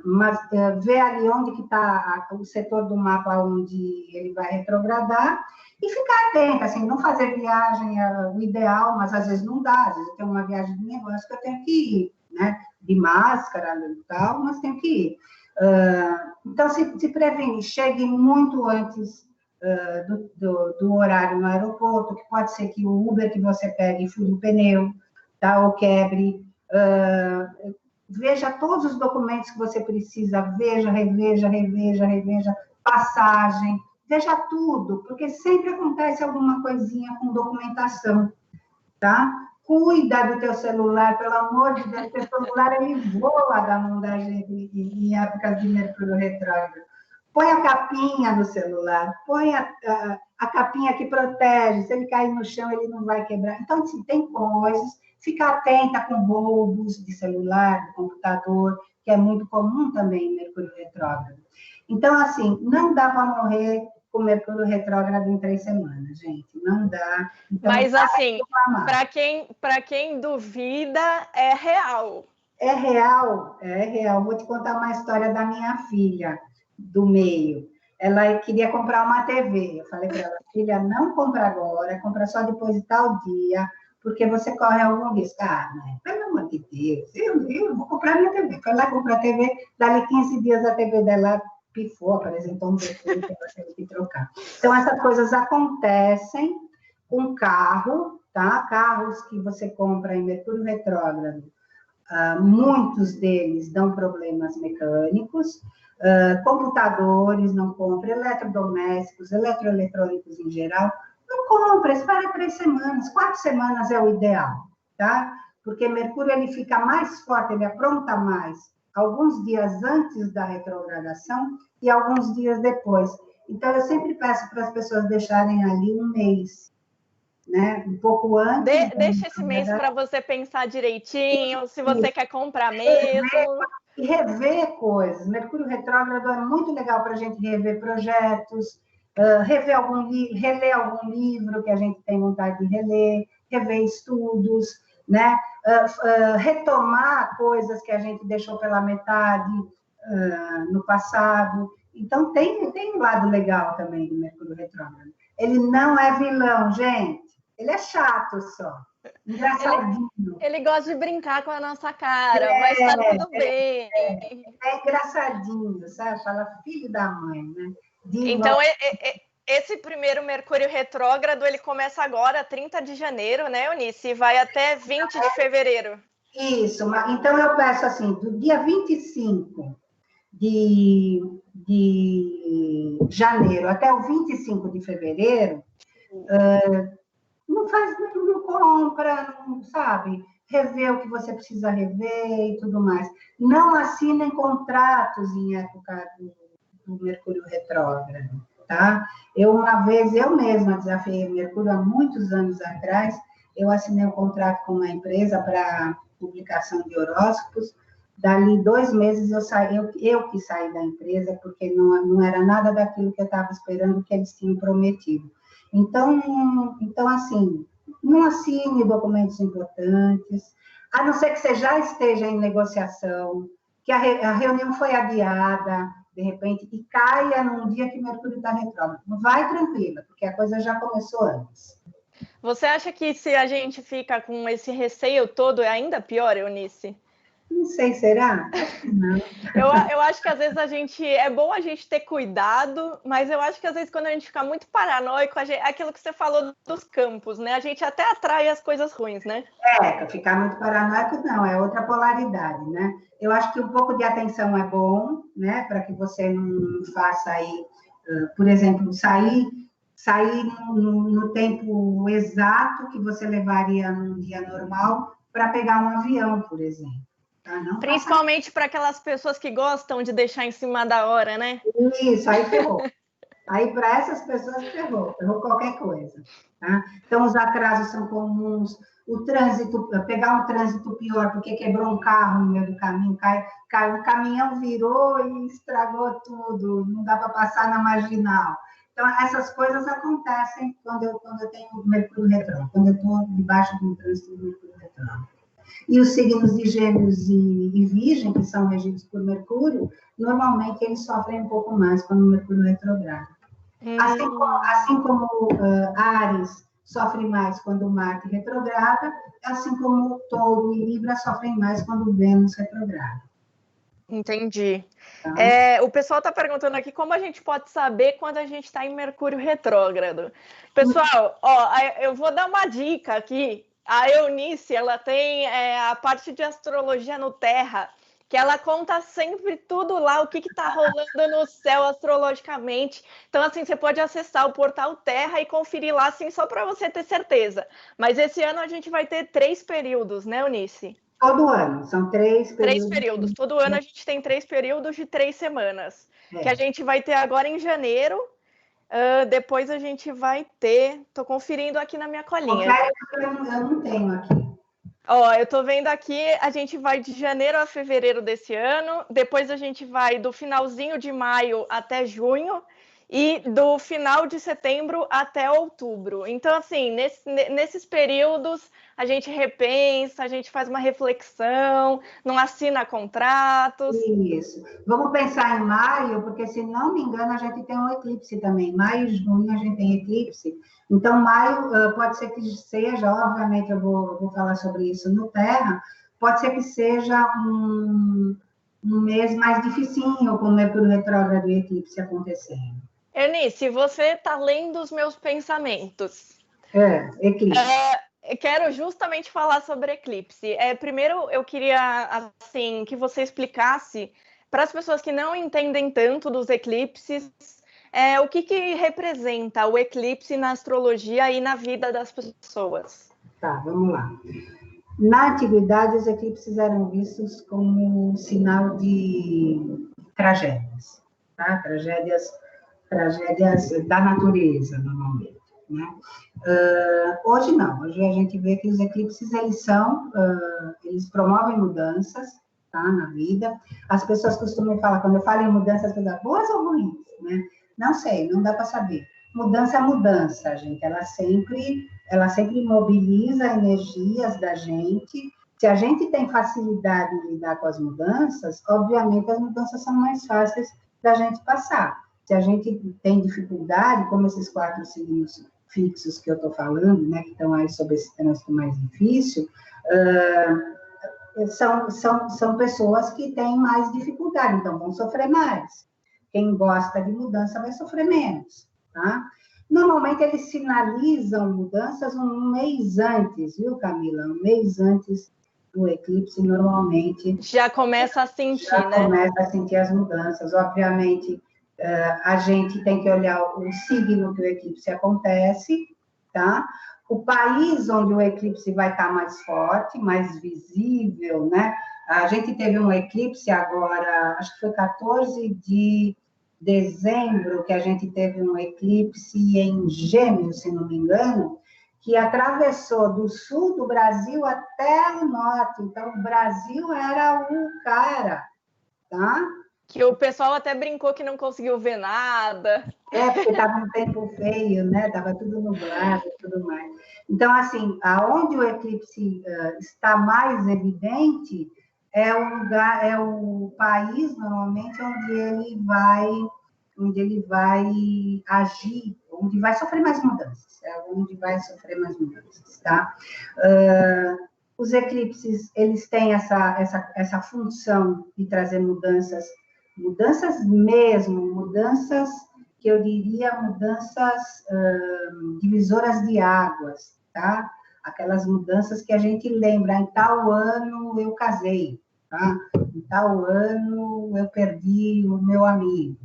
Mas ver ali onde que está o setor do mapa onde ele vai retrogradar e ficar atenta, assim, não fazer viagem o ideal, mas às vezes não dá, às vezes eu tenho uma viagem de negócio que eu tenho que ir, né? De máscara e tal, mas tenho que ir. Então, se previne, chegue muito antes do horário no aeroporto, que pode ser que o Uber que você pegue fure o pneu, tá? Ou quebre. Veja todos os documentos que você precisa, reveja, passagem, veja tudo, porque sempre acontece alguma coisinha com documentação, tá? Cuida do teu celular, pelo amor de Deus, teu celular ele voa da mão da gente em épocas de Mercúrio retrógrado. Põe a capinha no celular, põe a capinha que protege, se ele cair no chão, ele não vai quebrar. Então, assim, tem coisas, fica atenta com roubos de celular, de computador, que é muito comum também em Mercúrio retrógrado. Então, assim, não dá para morrer com Mercúrio retrógrado em 3 semanas, gente, não dá. Então, mas, assim, para quem duvida, é real. É real. Vou te contar uma história da minha filha, do meio. Ela queria comprar uma TV. Eu falei para ela, filha, não compra agora, compra só depois de tal dia, porque você corre algum risco. Ah, mãe, pelo amor de Deus, eu vou comprar minha TV. Foi lá comprar a TV, dali 15 dias a TV dela pifou, apresentou um defeito que ela teve que trocar. Então, essas coisas acontecem com carro, tá? Carros que você compra em Mercúrio retrógrado, muitos deles dão problemas mecânicos, computadores não compra, eletrodomésticos, eletroeletrônicos em geral, não compra, espera 3 semanas, 4 semanas é o ideal, tá? Porque Mercúrio ele fica mais forte, ele apronta mais alguns dias antes da retrogradação e alguns dias depois. Então, eu sempre peço para as pessoas deixarem ali 1 mês, né? Um pouco antes. Deixa esse mês para você pensar direitinho, se você quer comprar mesmo. E rever coisas. Mercúrio retrógrado é muito legal para a gente rever projetos, reler algum livro que a gente tem vontade de reler, rever estudos, né? Retomar coisas que a gente deixou pela metade no passado. Então, tem um lado legal também do Mercúrio retrógrado. Ele não é vilão, gente. Ele é chato só. Engraçadinho. Ele gosta de brincar com a nossa cara, mas tá tudo bem. É engraçadinho, sabe? Fala filho da mãe, né? Então, esse primeiro Mercúrio retrógrado, ele começa agora, 30 de janeiro, né, Eunice? E vai até 20 de fevereiro. Isso. Então, eu peço assim, do dia 25 de janeiro até o 25 de fevereiro, não compra, não sabe, rever o que você precisa rever e tudo mais. Não assinem contratos em época do Mercúrio retrógrado, tá? Uma vez, eu mesma desafiei o Mercúrio há muitos anos atrás, eu assinei um contrato com uma empresa para publicação de horóscopos. Dali 2 meses eu que saí da empresa, porque não era nada daquilo que eu estava esperando que eles tinham prometido. Então, assim, não assine documentos importantes, a não ser que você já esteja em negociação, que a reunião foi adiada, de repente, e caia num dia que Mercúrio está retrógrado. Vai tranquila, porque a coisa já começou antes. Você acha que se a gente fica com esse receio todo, é ainda pior, Eunice? Não sei, será? Acho que não. Eu acho que às vezes é bom a gente ter cuidado, mas eu acho que às vezes quando a gente fica muito paranoico, aquilo que você falou dos campos, né? A gente até atrai as coisas ruins, né? Ficar muito paranoico não, é outra polaridade, né? Eu acho que um pouco de atenção é bom, né? Para que você não faça aí, por exemplo, sair no tempo exato que você levaria num dia normal para pegar um avião, por exemplo. Não principalmente para aquelas pessoas que gostam de deixar em cima da hora, né? Isso, aí ferrou. Aí, para essas pessoas, ferrou qualquer coisa. Tá? Então, os atrasos são comuns, o trânsito, pegar um trânsito pior, porque quebrou um carro no meio do caminho, o caminhão virou e estragou tudo, não dá para passar na marginal. Então, essas coisas acontecem quando eu tenho Mercúrio retrógrado, quando eu estou debaixo de um trânsito de Mercúrio retrógrado. E os signos de Gêmeos e Virgem, que são regidos por Mercúrio, normalmente eles sofrem um pouco mais quando o Mercúrio retrograda. Assim como Áries sofre mais quando o Marte retrograda, assim como Touro e Libra sofrem mais quando o Vênus retrograda. Entendi. Tá? O pessoal está perguntando aqui como a gente pode saber quando a gente está em Mercúrio retrógrado. Pessoal, eu vou dar uma dica aqui. A Eunice, ela tem a parte de astrologia no Terra, que ela conta sempre tudo lá, o que está rolando no céu astrologicamente. Então, assim, você pode acessar o portal Terra e conferir lá, assim, só para você ter certeza. Mas esse ano a gente vai ter 3 períodos, né, Eunice? Todo ano, são 3 períodos. 3 períodos. Todo ano a gente tem 3 períodos de 3 semanas. Que a gente vai ter agora em janeiro. Depois a gente vai ter... Estou conferindo aqui na minha colinha. Eu não tenho aqui. Eu tô vendo aqui, a gente vai de janeiro a fevereiro desse ano, depois a gente vai do finalzinho de maio até junho e do final de setembro até outubro. Então, assim, nesses períodos, a gente repensa, a gente faz uma reflexão, não assina contratos. Isso. Vamos pensar em maio, porque, se não me engano, a gente tem um eclipse também. Maio e junho a gente tem eclipse. Então, maio pode ser que seja, obviamente, eu vou falar sobre isso no Terra, pode ser que seja um mês mais dificinho, com o Mercúrio retrógrado e eclipse acontecendo. Eunice, você está lendo os meus pensamentos. Eclipse. Quero justamente falar sobre eclipse. Primeiro, eu queria assim, que você explicasse para as pessoas que não entendem tanto dos eclipses, o que representa o eclipse na astrologia e na vida das pessoas. Tá, vamos lá. Na antiguidade, os eclipses eram vistos como um sinal de tragédias, tá? Tragédias da natureza, normalmente. Né? Hoje não, hoje a gente vê que os eclipses eles promovem mudanças, tá, na vida. As pessoas costumam falar, quando eu falo em mudanças, boas ou ruins, né? Não sei, não dá para saber. mudança é mudança, gente. Ela sempre mobiliza energias da gente. Se a gente tem facilidade em lidar com as mudanças, obviamente as mudanças são mais fáceis da gente passar. Se a gente tem dificuldade, como esses 4 signos fixos que eu estou falando, né, que estão aí sob esse trânsito mais difícil, são pessoas que têm mais dificuldade, então vão sofrer mais. Quem gosta de mudança vai sofrer menos, tá? Normalmente, eles sinalizam mudanças um mês antes, viu, Camila? Um mês antes do eclipse, normalmente... Já começa a sentir, né? Já começa a sentir as mudanças. Obviamente, a gente tem que olhar o signo que o eclipse acontece, tá? O país onde o eclipse vai estar mais forte, mais visível, né? A gente teve um eclipse agora, acho que foi 14 de dezembro, que a gente teve um eclipse em Gêmeos, se não me engano, que atravessou do sul do Brasil até o norte. Então, o Brasil era o cara, tá? Que o pessoal até brincou que não conseguiu ver nada. Porque estava um tempo feio, né? Estava tudo nublado e tudo mais. Então, assim, aonde o eclipse está mais evidente é o lugar, é o país, normalmente, onde ele vai agir, onde vai sofrer mais mudanças, onde vai sofrer mais mudanças, tá? Os eclipses, eles têm essa função de trazer mudanças mesmo, mudanças que eu diria mudanças divisoras de águas, tá? Aquelas mudanças que a gente lembra, em tal ano eu casei, tá? Em tal ano eu perdi o meu amigo,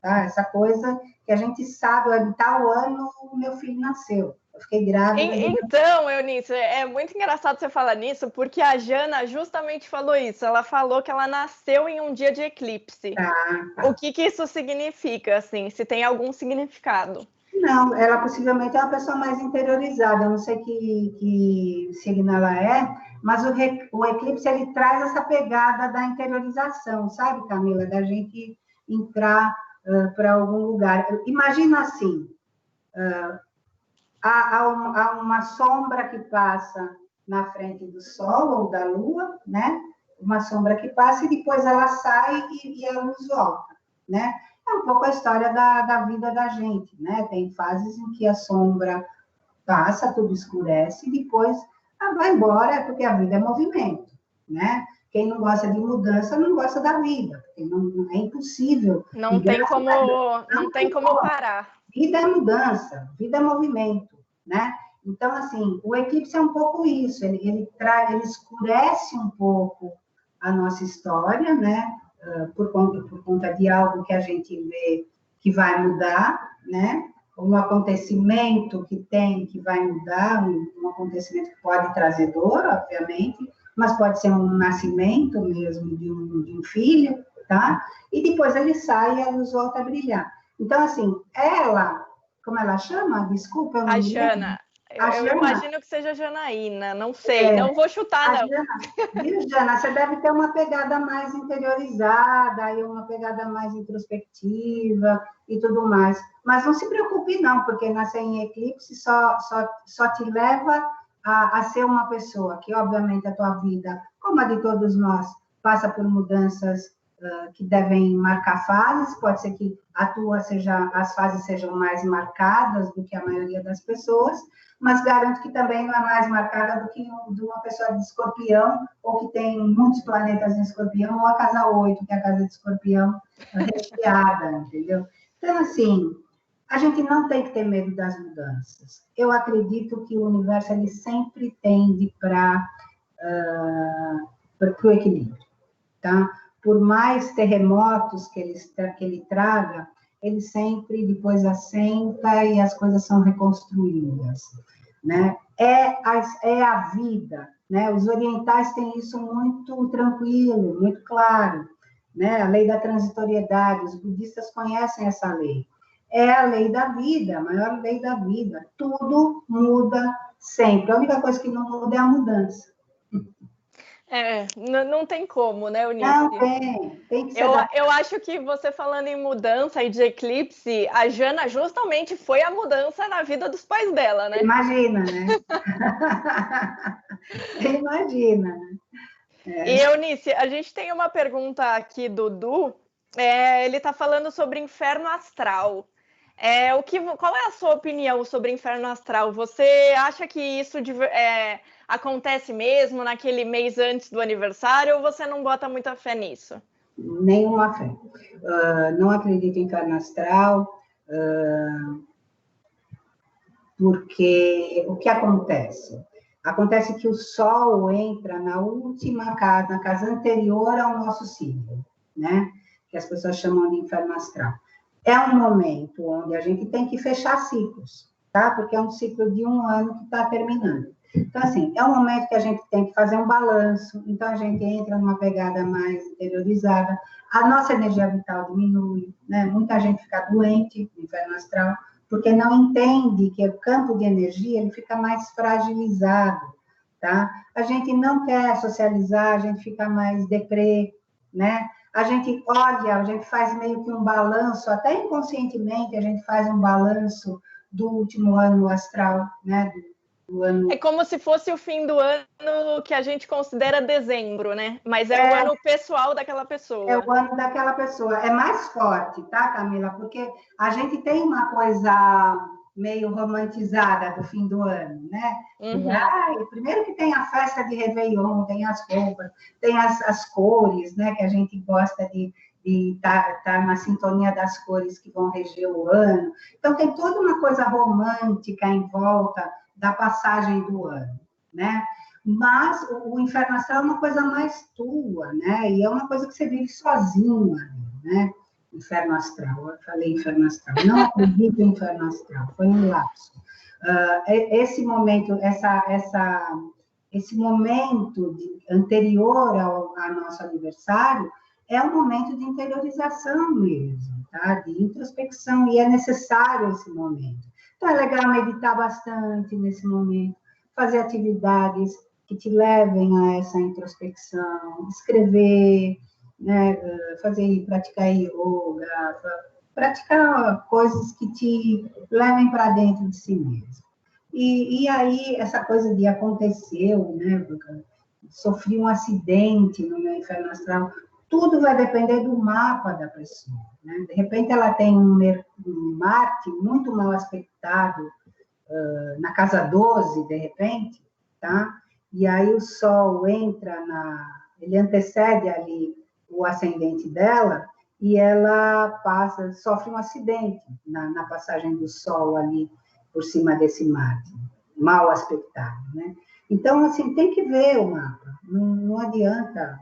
tá? Essa coisa que a gente sabe, em tal ano o meu filho nasceu. Eu fiquei grávida. Então, Eunice, é muito engraçado você falar nisso, porque a Jana justamente falou isso. Ela falou que ela nasceu em um dia de eclipse. Tá. O que isso significa, assim? Se tem algum significado? Não, ela possivelmente é uma pessoa mais interiorizada. Eu não sei que signo ela é, mas o eclipse, ele traz essa pegada da interiorização, sabe, Camila? Da gente entrar para algum lugar. Imagina assim, há uma sombra que passa na frente do Sol ou da Lua, né? Uma sombra que passa e depois ela sai e a luz volta, né? É um pouco a história da vida da gente, né? Tem fases em que a sombra passa, tudo escurece e depois vai embora, porque a vida é movimento, né? Quem não gosta de mudança não gosta da vida, porque não é impossível. Não tem como parar. Vida é mudança, vida é movimento, né? Então, assim, o eclipse é um pouco isso, ele escurece um pouco a nossa história, né? Por conta de algo que a gente vê que vai mudar, né? Um acontecimento que vai mudar, um acontecimento que pode trazer dor, obviamente, mas pode ser um nascimento mesmo de um filho, tá? E depois ele sai e a luz volta a brilhar. Então, assim, ela, como ela chama? Desculpa, eu não A me lembro. Jana. Eu imagino que seja Janaína, não sei, não vou chutar, não. Viu, Jana? Você deve ter uma pegada mais interiorizada, aí uma pegada mais introspectiva e tudo mais. Mas não se preocupe, não, porque nascer em eclipse só te leva a ser uma pessoa que, obviamente, a tua vida, como a de todos nós, passa por mudanças que devem marcar fases, pode ser que as fases sejam mais marcadas do que a maioria das pessoas, mas garanto que também não é mais marcada do que de uma pessoa de escorpião, ou que tem muitos planetas em escorpião, ou a casa 8, que é a casa de escorpião recheada, entendeu? Então, assim, a gente não tem que ter medo das mudanças. Eu acredito que o universo, ele sempre tende para o equilíbrio, tá? Por mais terremotos que ele traga, ele sempre depois assenta e as coisas são reconstruídas, né? É a vida, né? Os orientais têm isso muito tranquilo, muito claro, né? A lei da transitoriedade, os budistas conhecem essa lei. É a lei da vida, a maior lei da vida. Tudo muda sempre. A única coisa que não muda é a mudança. Não tem como, né, Eunice? Não tem que ser. Eu acho que você falando em mudança e de eclipse, a Jana justamente foi a mudança na vida dos pais dela, né? Imagina, né? Imagina. E, Eunice, a gente tem uma pergunta aqui do Du. Ele está falando sobre inferno astral. Qual é a sua opinião sobre inferno astral? Você acha que isso acontece mesmo naquele mês antes do aniversário ou você não bota muita fé nisso? Nenhuma fé. Não acredito em inferno astral, porque o que acontece? Acontece que o Sol entra na última casa, na casa anterior ao nosso signo, né? Que as pessoas chamam de inferno astral. É um momento onde a gente tem que fechar ciclos, tá? Porque é um ciclo de um ano que está terminando. Então, assim, é um momento que a gente tem que fazer um balanço, então a gente entra numa pegada mais interiorizada, a nossa energia vital diminui, né? Muita gente fica doente no inferno astral, porque não entende que o campo de energia ele fica mais fragilizado, tá? A gente não quer socializar, a gente fica mais deprê, né? A gente olha, a gente faz meio que um balanço, até inconscientemente a gente faz um balanço do último ano astral, né? Do ano... É como se fosse o fim do ano que a gente considera dezembro, né? Mas é o ano pessoal daquela pessoa. É o ano daquela pessoa. É mais forte, tá, Camila? Porque a gente tem uma coisa meio romantizada do fim do ano, né? Uhum. Primeiro que tem a festa de Réveillon, tem as roupas, tem as cores, né? Que a gente gosta de estar na sintonia das cores que vão reger o ano. Então, tem toda uma coisa romântica em volta da passagem do ano, né? Mas o inferno astral é uma coisa mais tua, né? E é uma coisa que você vive sozinha, né? Inferno astral, eu falei inferno astral. Não acredito em inferno astral, foi um lapso. Esse momento, esse momento anterior ao nosso aniversário é um momento de interiorização mesmo, tá? De introspecção, e é necessário esse momento. Então, é legal meditar bastante nesse momento, fazer atividades que te levem a essa introspecção, escrever, né, praticar yoga, praticar coisas que te levem para dentro de si mesmo. E aí, essa coisa de aconteceu, né, sofri um acidente no meu inferno astral, tudo vai depender do mapa da pessoa, né? De repente, ela tem um Marte muito mal aspectado na casa 12, de repente, tá? E aí o Sol entra ele antecede ali o ascendente dela, e ela sofre um acidente na passagem do Sol ali por cima desse Marte, mal aspectado, né? Então, assim, tem que ver o mapa, não adianta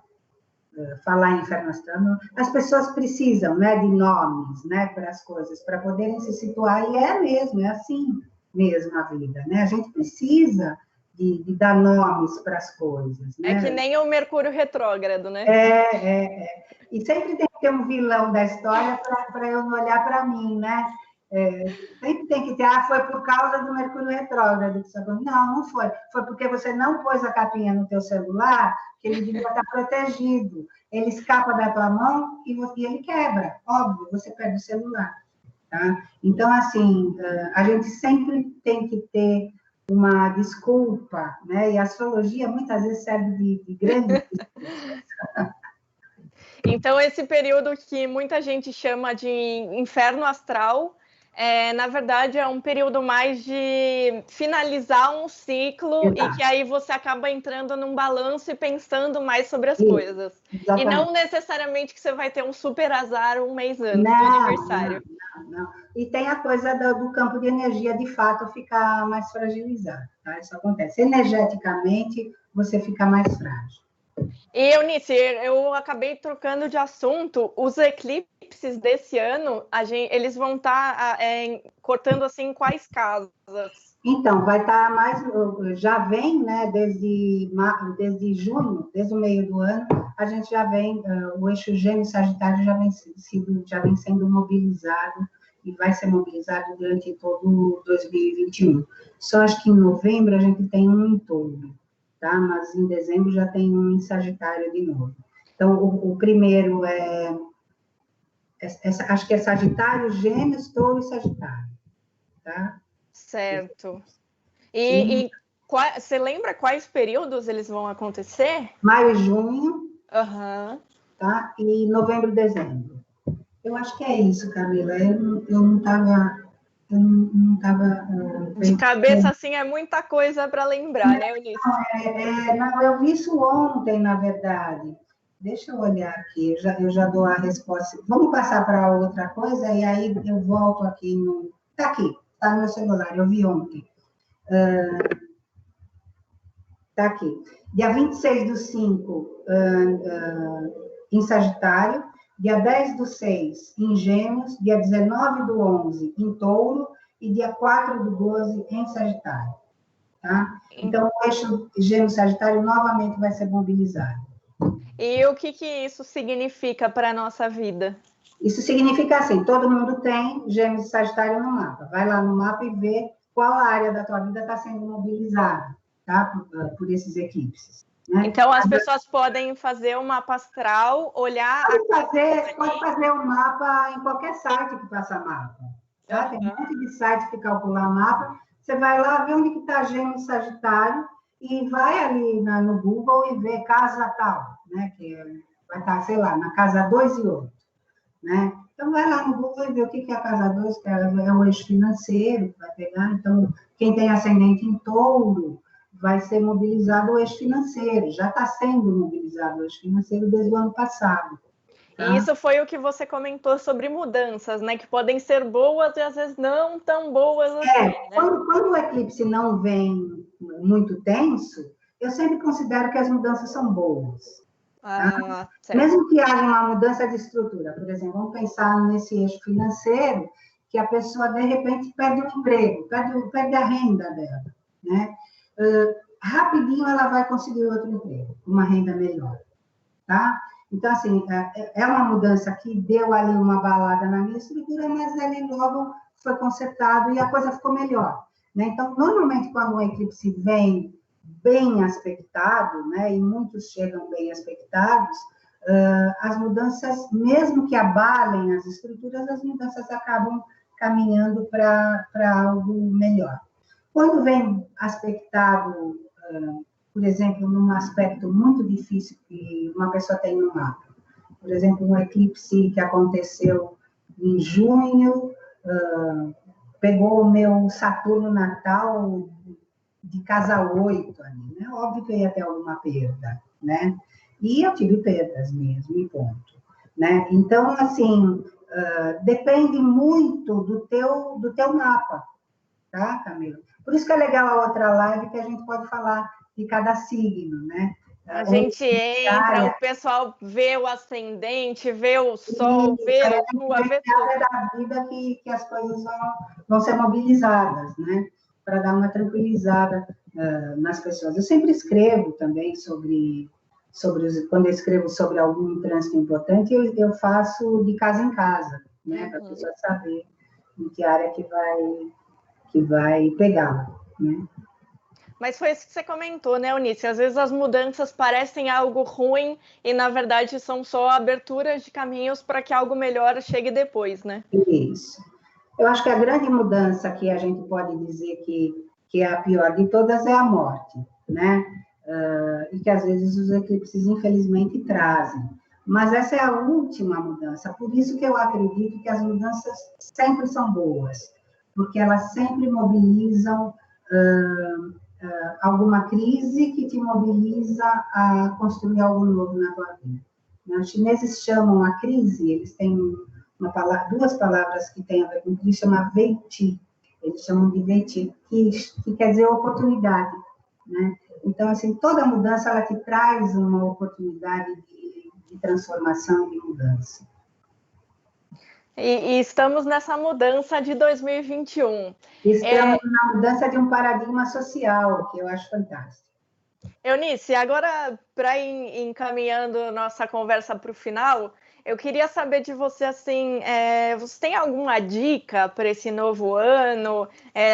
falar em inferno astral. As pessoas precisam, né, de nomes, né, para as coisas, para poderem se situar, e é mesmo, é assim mesmo a vida, né? A gente precisa de dar nomes para as coisas, né? É que nem o Mercúrio retrógrado, né? E sempre tem que ter um vilão da história para eu não olhar para mim, né? Sempre tem que ter, foi por causa do Mercúrio retrógrado. Não foi. Foi porque você não pôs a capinha no teu celular, que ele devia estar protegido. Ele escapa da tua mão e ele quebra. Óbvio, você perde o celular. Tá? Então, assim, a gente sempre tem que ter uma desculpa, né? E a astrologia muitas vezes serve de grande desculpa. Então, esse período que muita gente chama de inferno astral, na verdade, é um período mais de finalizar um ciclo. Exato. E que aí você acaba entrando num balanço e pensando mais sobre as coisas. Exatamente. E não necessariamente que você vai ter um super azar um mês antes do aniversário. Não. E tem a coisa do campo de energia, de fato, ficar mais fragilizado, tá? Isso acontece. Energeticamente, você fica mais frágil. E, Eunice, eu acabei trocando de assunto. Os eclipses desse ano, eles vão estar cortando assim quais casas? Então, vai estar mais... Já vem, né, desde junho, desde o meio do ano, a gente já vem... o eixo Gêmeos-Sagitário já vem sendo mobilizado e vai ser mobilizado durante todo 2021. Só acho que em novembro a gente tem um em torno. tá? Mas em dezembro já tem um em Sagitário de novo. Então, o primeiro acho que é Sagitário, Gêmeos, Touro e Sagitário, tá? Certo. E você lembra quais períodos eles vão acontecer? Maio e junho, Aham. tá? E novembro e dezembro. Eu acho que é isso, Camila. Eu não estava. De cabeça, assim, é muita coisa para lembrar, né, Eunice? Não, eu vi isso ontem, na verdade. Deixa eu olhar aqui, eu já dou a resposta. Vamos passar para outra coisa e aí eu volto aqui no. Está aqui, está no meu celular, eu vi ontem. Está aqui. Dia 26/5, em Sagitário, dia 10/6, em Gêmeos, dia 19/11, em Touro, e dia 4/12, em Sagitário. Tá? Então, o eixo Gêmeos-Sagitário novamente vai ser mobilizado. E o que isso significa para a nossa vida? Isso significa assim, todo mundo tem Gêmeos e Sagitário no mapa. Vai lá no mapa e vê qual área da tua vida está sendo mobilizada, tá? Por esses eclipses. Né? Então, as pessoas podem fazer um mapa astral, olhar... Pode fazer um mapa em qualquer site que faça mapa. Tá? Tem um monte de site que calcula mapa. Você vai lá, vê onde está Gêmeos e Sagitário e vai ali no Google e vê casa tal, né? Que vai estar, sei lá, na casa 2 e 8. Né? Então, vai lá no Google e vê o que é a casa 2, que é o eixo financeiro que vai pegar. Então, quem tem ascendente em Touro vai ser mobilizado o eixo financeiro, já está sendo mobilizado o eixo financeiro desde o ano passado. Tá? E isso foi o que você comentou sobre mudanças, né? Que podem ser boas e às vezes não tão boas assim. Né? Quando o eclipse não vem muito tenso, eu sempre considero que as mudanças são boas. Tá? Mesmo que haja uma mudança de estrutura, por exemplo, vamos pensar nesse eixo financeiro, que a pessoa, de repente, perde o emprego, perde a renda dela, né? Rapidinho ela vai conseguir outro emprego, uma renda melhor, tá? Então, assim, é uma mudança que deu ali uma balada na minha estrutura, mas ali logo foi consertado e a coisa ficou melhor, né? Então, normalmente, quando o eclipse vem bem aspectado, né, e muitos chegam bem aspectados, as mudanças, mesmo que abalem as estruturas, as mudanças acabam caminhando para algo melhor. Quando vem aspectado, por exemplo, num aspecto muito difícil que uma pessoa tem no mapa, por exemplo, um eclipse que aconteceu em junho, pegou o meu Saturno natal de casa 8 ali, né? Óbvio que eu ia ter alguma perda, né? E eu tive perdas mesmo, e ponto. Né? Então, assim, depende muito do teu mapa, tá, Camila? Por isso que é legal a outra live, que a gente pode falar de cada signo, né? A gente entra, o pessoal vê o ascendente, vê o sol, vê a lua, vê tudo. É da vida que as coisas vão ser mobilizadas, né? Para dar uma tranquilizada nas pessoas. Eu sempre escrevo também quando eu escrevo sobre algum trânsito importante, eu faço de casa em casa, né? Para a pessoa saber em que área que vai pegar, né? Mas foi isso que você comentou, né, Eunice? Às vezes as mudanças parecem algo ruim e, na verdade, são só aberturas de caminhos para que algo melhor chegue depois, né? Isso. Eu acho que a grande mudança que a gente pode dizer que é a pior de todas é a morte, né? E que às vezes os eclipses, infelizmente, trazem. Mas essa é a última mudança, por isso que eu acredito que as mudanças sempre são boas, porque elas sempre mobilizam alguma crise que te mobiliza a construir algo novo na tua vida. Os chineses chamam a crise, eles têm duas palavras que têm a ver com crise, chama Weiti, eles chamam de Weiti, que quer dizer oportunidade, né? Então, assim, toda mudança, ela te traz uma oportunidade de transformação e de mudança. E estamos nessa mudança de 2021. Estamos na mudança de um paradigma social, que eu acho fantástico. Eunice, agora, para ir encaminhando nossa conversa para o final, Eu queria saber de você, assim, você tem alguma dica para esse novo ano?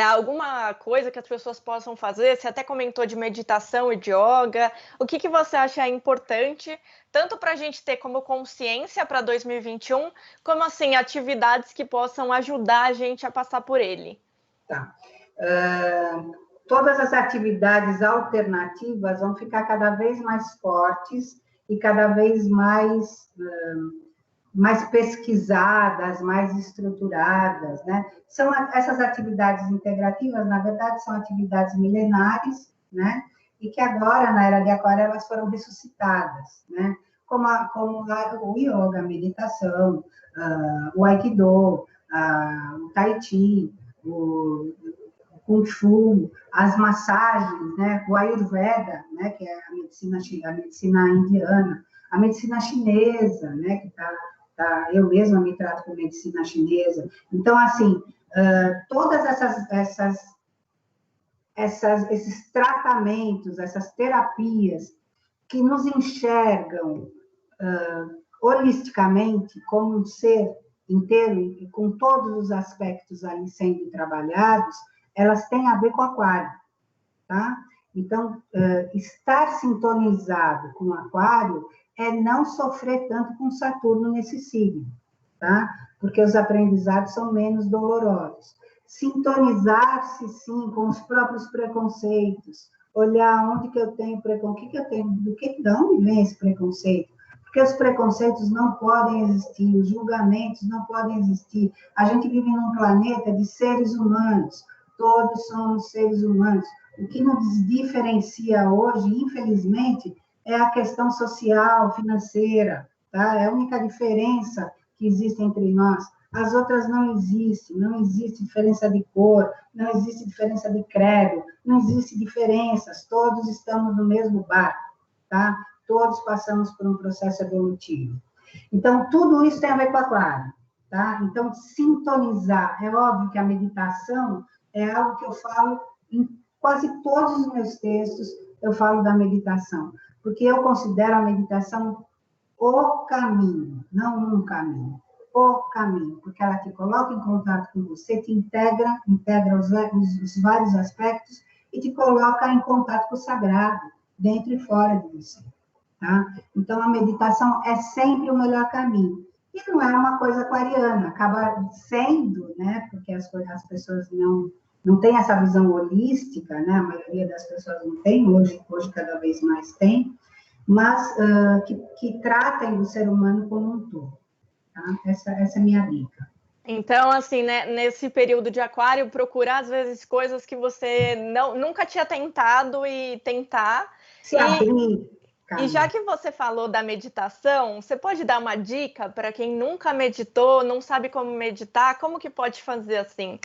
Alguma coisa que as pessoas possam fazer? Você até comentou de meditação e de yoga. O que você acha importante, tanto para a gente ter como consciência para 2021, como, assim, atividades que possam ajudar a gente a passar por ele? Tá. Todas as atividades alternativas vão ficar cada vez mais fortes e cada vez mais pesquisadas, mais estruturadas, né? Essas atividades integrativas, na verdade, são atividades milenares, né? E que agora, na Era de Aquário, elas foram ressuscitadas, né? Como o yoga, a meditação, o aikido, o tai chi, o Kung Fu, as massagens, né? O Ayurveda, né? Que é a medicina indiana, a medicina chinesa, né? Que eu mesma me trato com medicina chinesa. Então, assim, todas esses tratamentos, essas terapias que nos enxergam holisticamente como um ser inteiro e com todos os aspectos ali sendo trabalhados, elas têm a ver com o aquário, tá? Então, estar sintonizado com o aquário é não sofrer tanto com Saturno nesse signo, tá? Porque os aprendizados são menos dolorosos. Sintonizar-se, sim, com os próprios preconceitos, olhar onde que eu tenho preconceito, o que eu tenho, de onde vem esse preconceito? Porque os preconceitos não podem existir, os julgamentos não podem existir. A gente vive num planeta de seres humanos, todos somos seres humanos. O que nos diferencia hoje, infelizmente, é a questão social, financeira, tá? É a única diferença que existe entre nós. As outras não existem, não existe diferença de cor, não existe diferença de credo, não existe diferenças, todos estamos no mesmo barco, tá? Todos passamos por um processo evolutivo. Então, tudo isso tem a ver com a aquário, tá? Então, sintonizar, é óbvio que a meditação é algo que eu falo em quase todos os meus textos, eu falo da meditação, porque eu considero a meditação o caminho, não um caminho, o caminho, porque ela te coloca em contato com você, te integra os vários aspectos e te coloca em contato com o sagrado, dentro e fora de você, tá? Então, a meditação é sempre o melhor caminho. E não é uma coisa aquariana, acaba sendo, né? Porque as pessoas não têm essa visão holística, né? A maioria das pessoas não tem, hoje cada vez mais tem, mas que tratem do ser humano como um todo. Tá? Essa é a minha dica. Então, assim, né, nesse período de aquário, procurar, às vezes, coisas que você nunca tinha tentado e tentar. Se abrir, e já que você falou da meditação, você pode dar uma dica para quem nunca meditou, não sabe como meditar, como que pode fazer assim?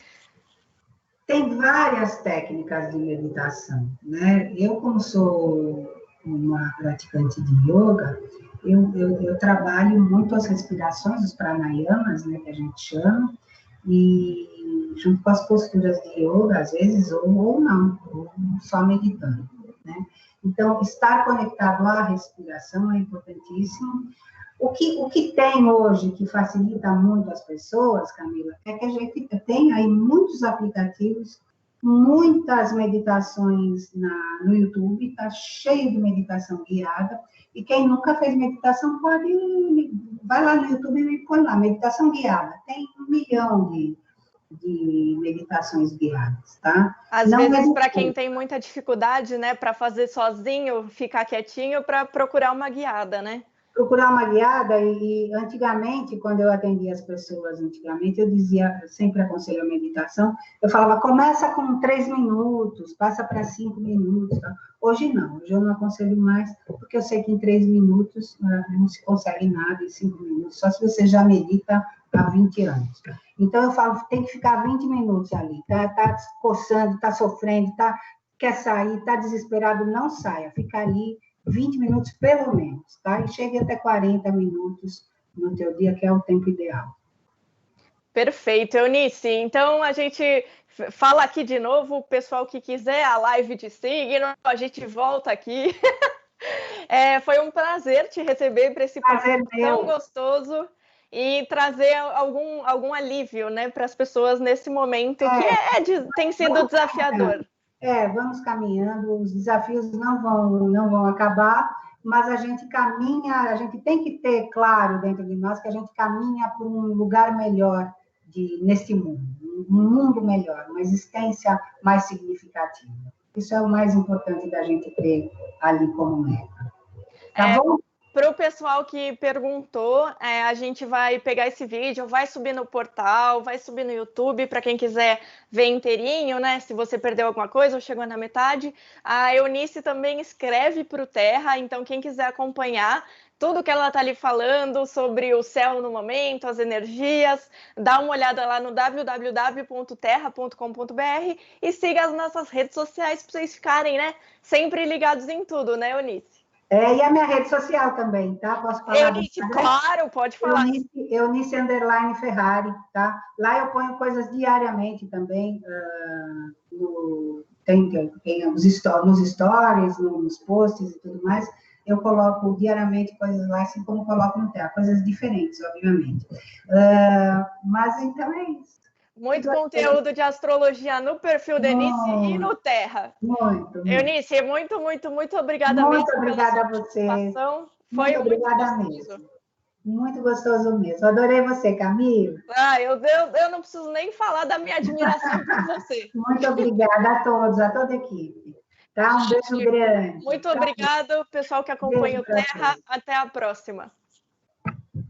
Tem várias técnicas de meditação, né? Eu, como sou uma praticante de yoga, eu trabalho muito as respirações, os pranayamas, né, que a gente chama, e junto com as posturas de yoga, às vezes, ou não, ou só meditando, né? Então, estar conectado à respiração é importantíssimo. O que tem hoje que facilita muito as pessoas, Camila, é que a gente tem aí muitos aplicativos, muitas meditações no YouTube, está cheio de meditação guiada, e quem nunca fez meditação vai lá no YouTube e põe lá, meditação guiada, tem 1 milhão de meditações guiadas, tá? Às vezes, para quem tem muita dificuldade, né, para fazer sozinho, ficar quietinho, para procurar uma guiada, né? Procurar uma guiada, e antigamente, quando eu atendia as pessoas, eu sempre aconselho a meditação, eu falava, começa com 3 minutos, passa para 5 minutos. Tá? Hoje não, hoje eu não aconselho mais, porque eu sei que em 3 minutos não se consegue nada, em 5 minutos, só se você já medita há 20 anos. Então, eu falo, tem que ficar 20 minutos ali, tá coçando, tá sofrendo, quer sair, tá desesperado, não saia, fica ali 20 minutos pelo menos, tá? E chegue até 40 minutos no teu dia, que é o tempo ideal. Perfeito, Eunice. Então, a gente fala aqui de novo, o pessoal que quiser a live de signo, a gente volta aqui. Foi um prazer te receber para esse papo tão gostoso e trazer algum alívio, né, para as pessoas nesse momento que tem sido desafiador. Vamos caminhando, os desafios não vão acabar, mas a gente caminha, a gente tem que ter claro dentro de nós que a gente caminha para um lugar melhor neste mundo, um mundo melhor, uma existência mais significativa. Isso é o mais importante da gente ter ali como meta. Tá bom? Para o pessoal que perguntou, a gente vai pegar esse vídeo, vai subir no portal, vai subir no YouTube, para quem quiser ver inteirinho, né? Se você perdeu alguma coisa ou chegou na metade. A Eunice também escreve para o Terra, então quem quiser acompanhar tudo que ela está ali falando sobre o céu no momento, as energias, dá uma olhada lá no www.terra.com.br e siga as nossas redes sociais para vocês ficarem, né, sempre ligados em tudo, né, Eunice? E a minha rede social também, tá? Posso falar? Eunice, claro, pode falar. Eunice _Ferrari, tá? Lá eu ponho coisas diariamente também, nos stories, nos posts e tudo mais. Eu coloco diariamente coisas lá, assim como coloco no Terra, coisas diferentes, obviamente. Mas então é isso. Muito conteúdo de astrologia no perfil da Eunice e no Terra. Muito. Eunice, muito obrigada mesmo. Muito obrigada a vocês. Foi muito obrigada mesmo. Muito gostoso mesmo. Adorei você, Camila. Eu não preciso nem falar da minha admiração por você. Muito obrigada a todos, a toda a equipe. Tá? Um beijo grande. Muito obrigado, pessoal que acompanha o Terra. Até a próxima.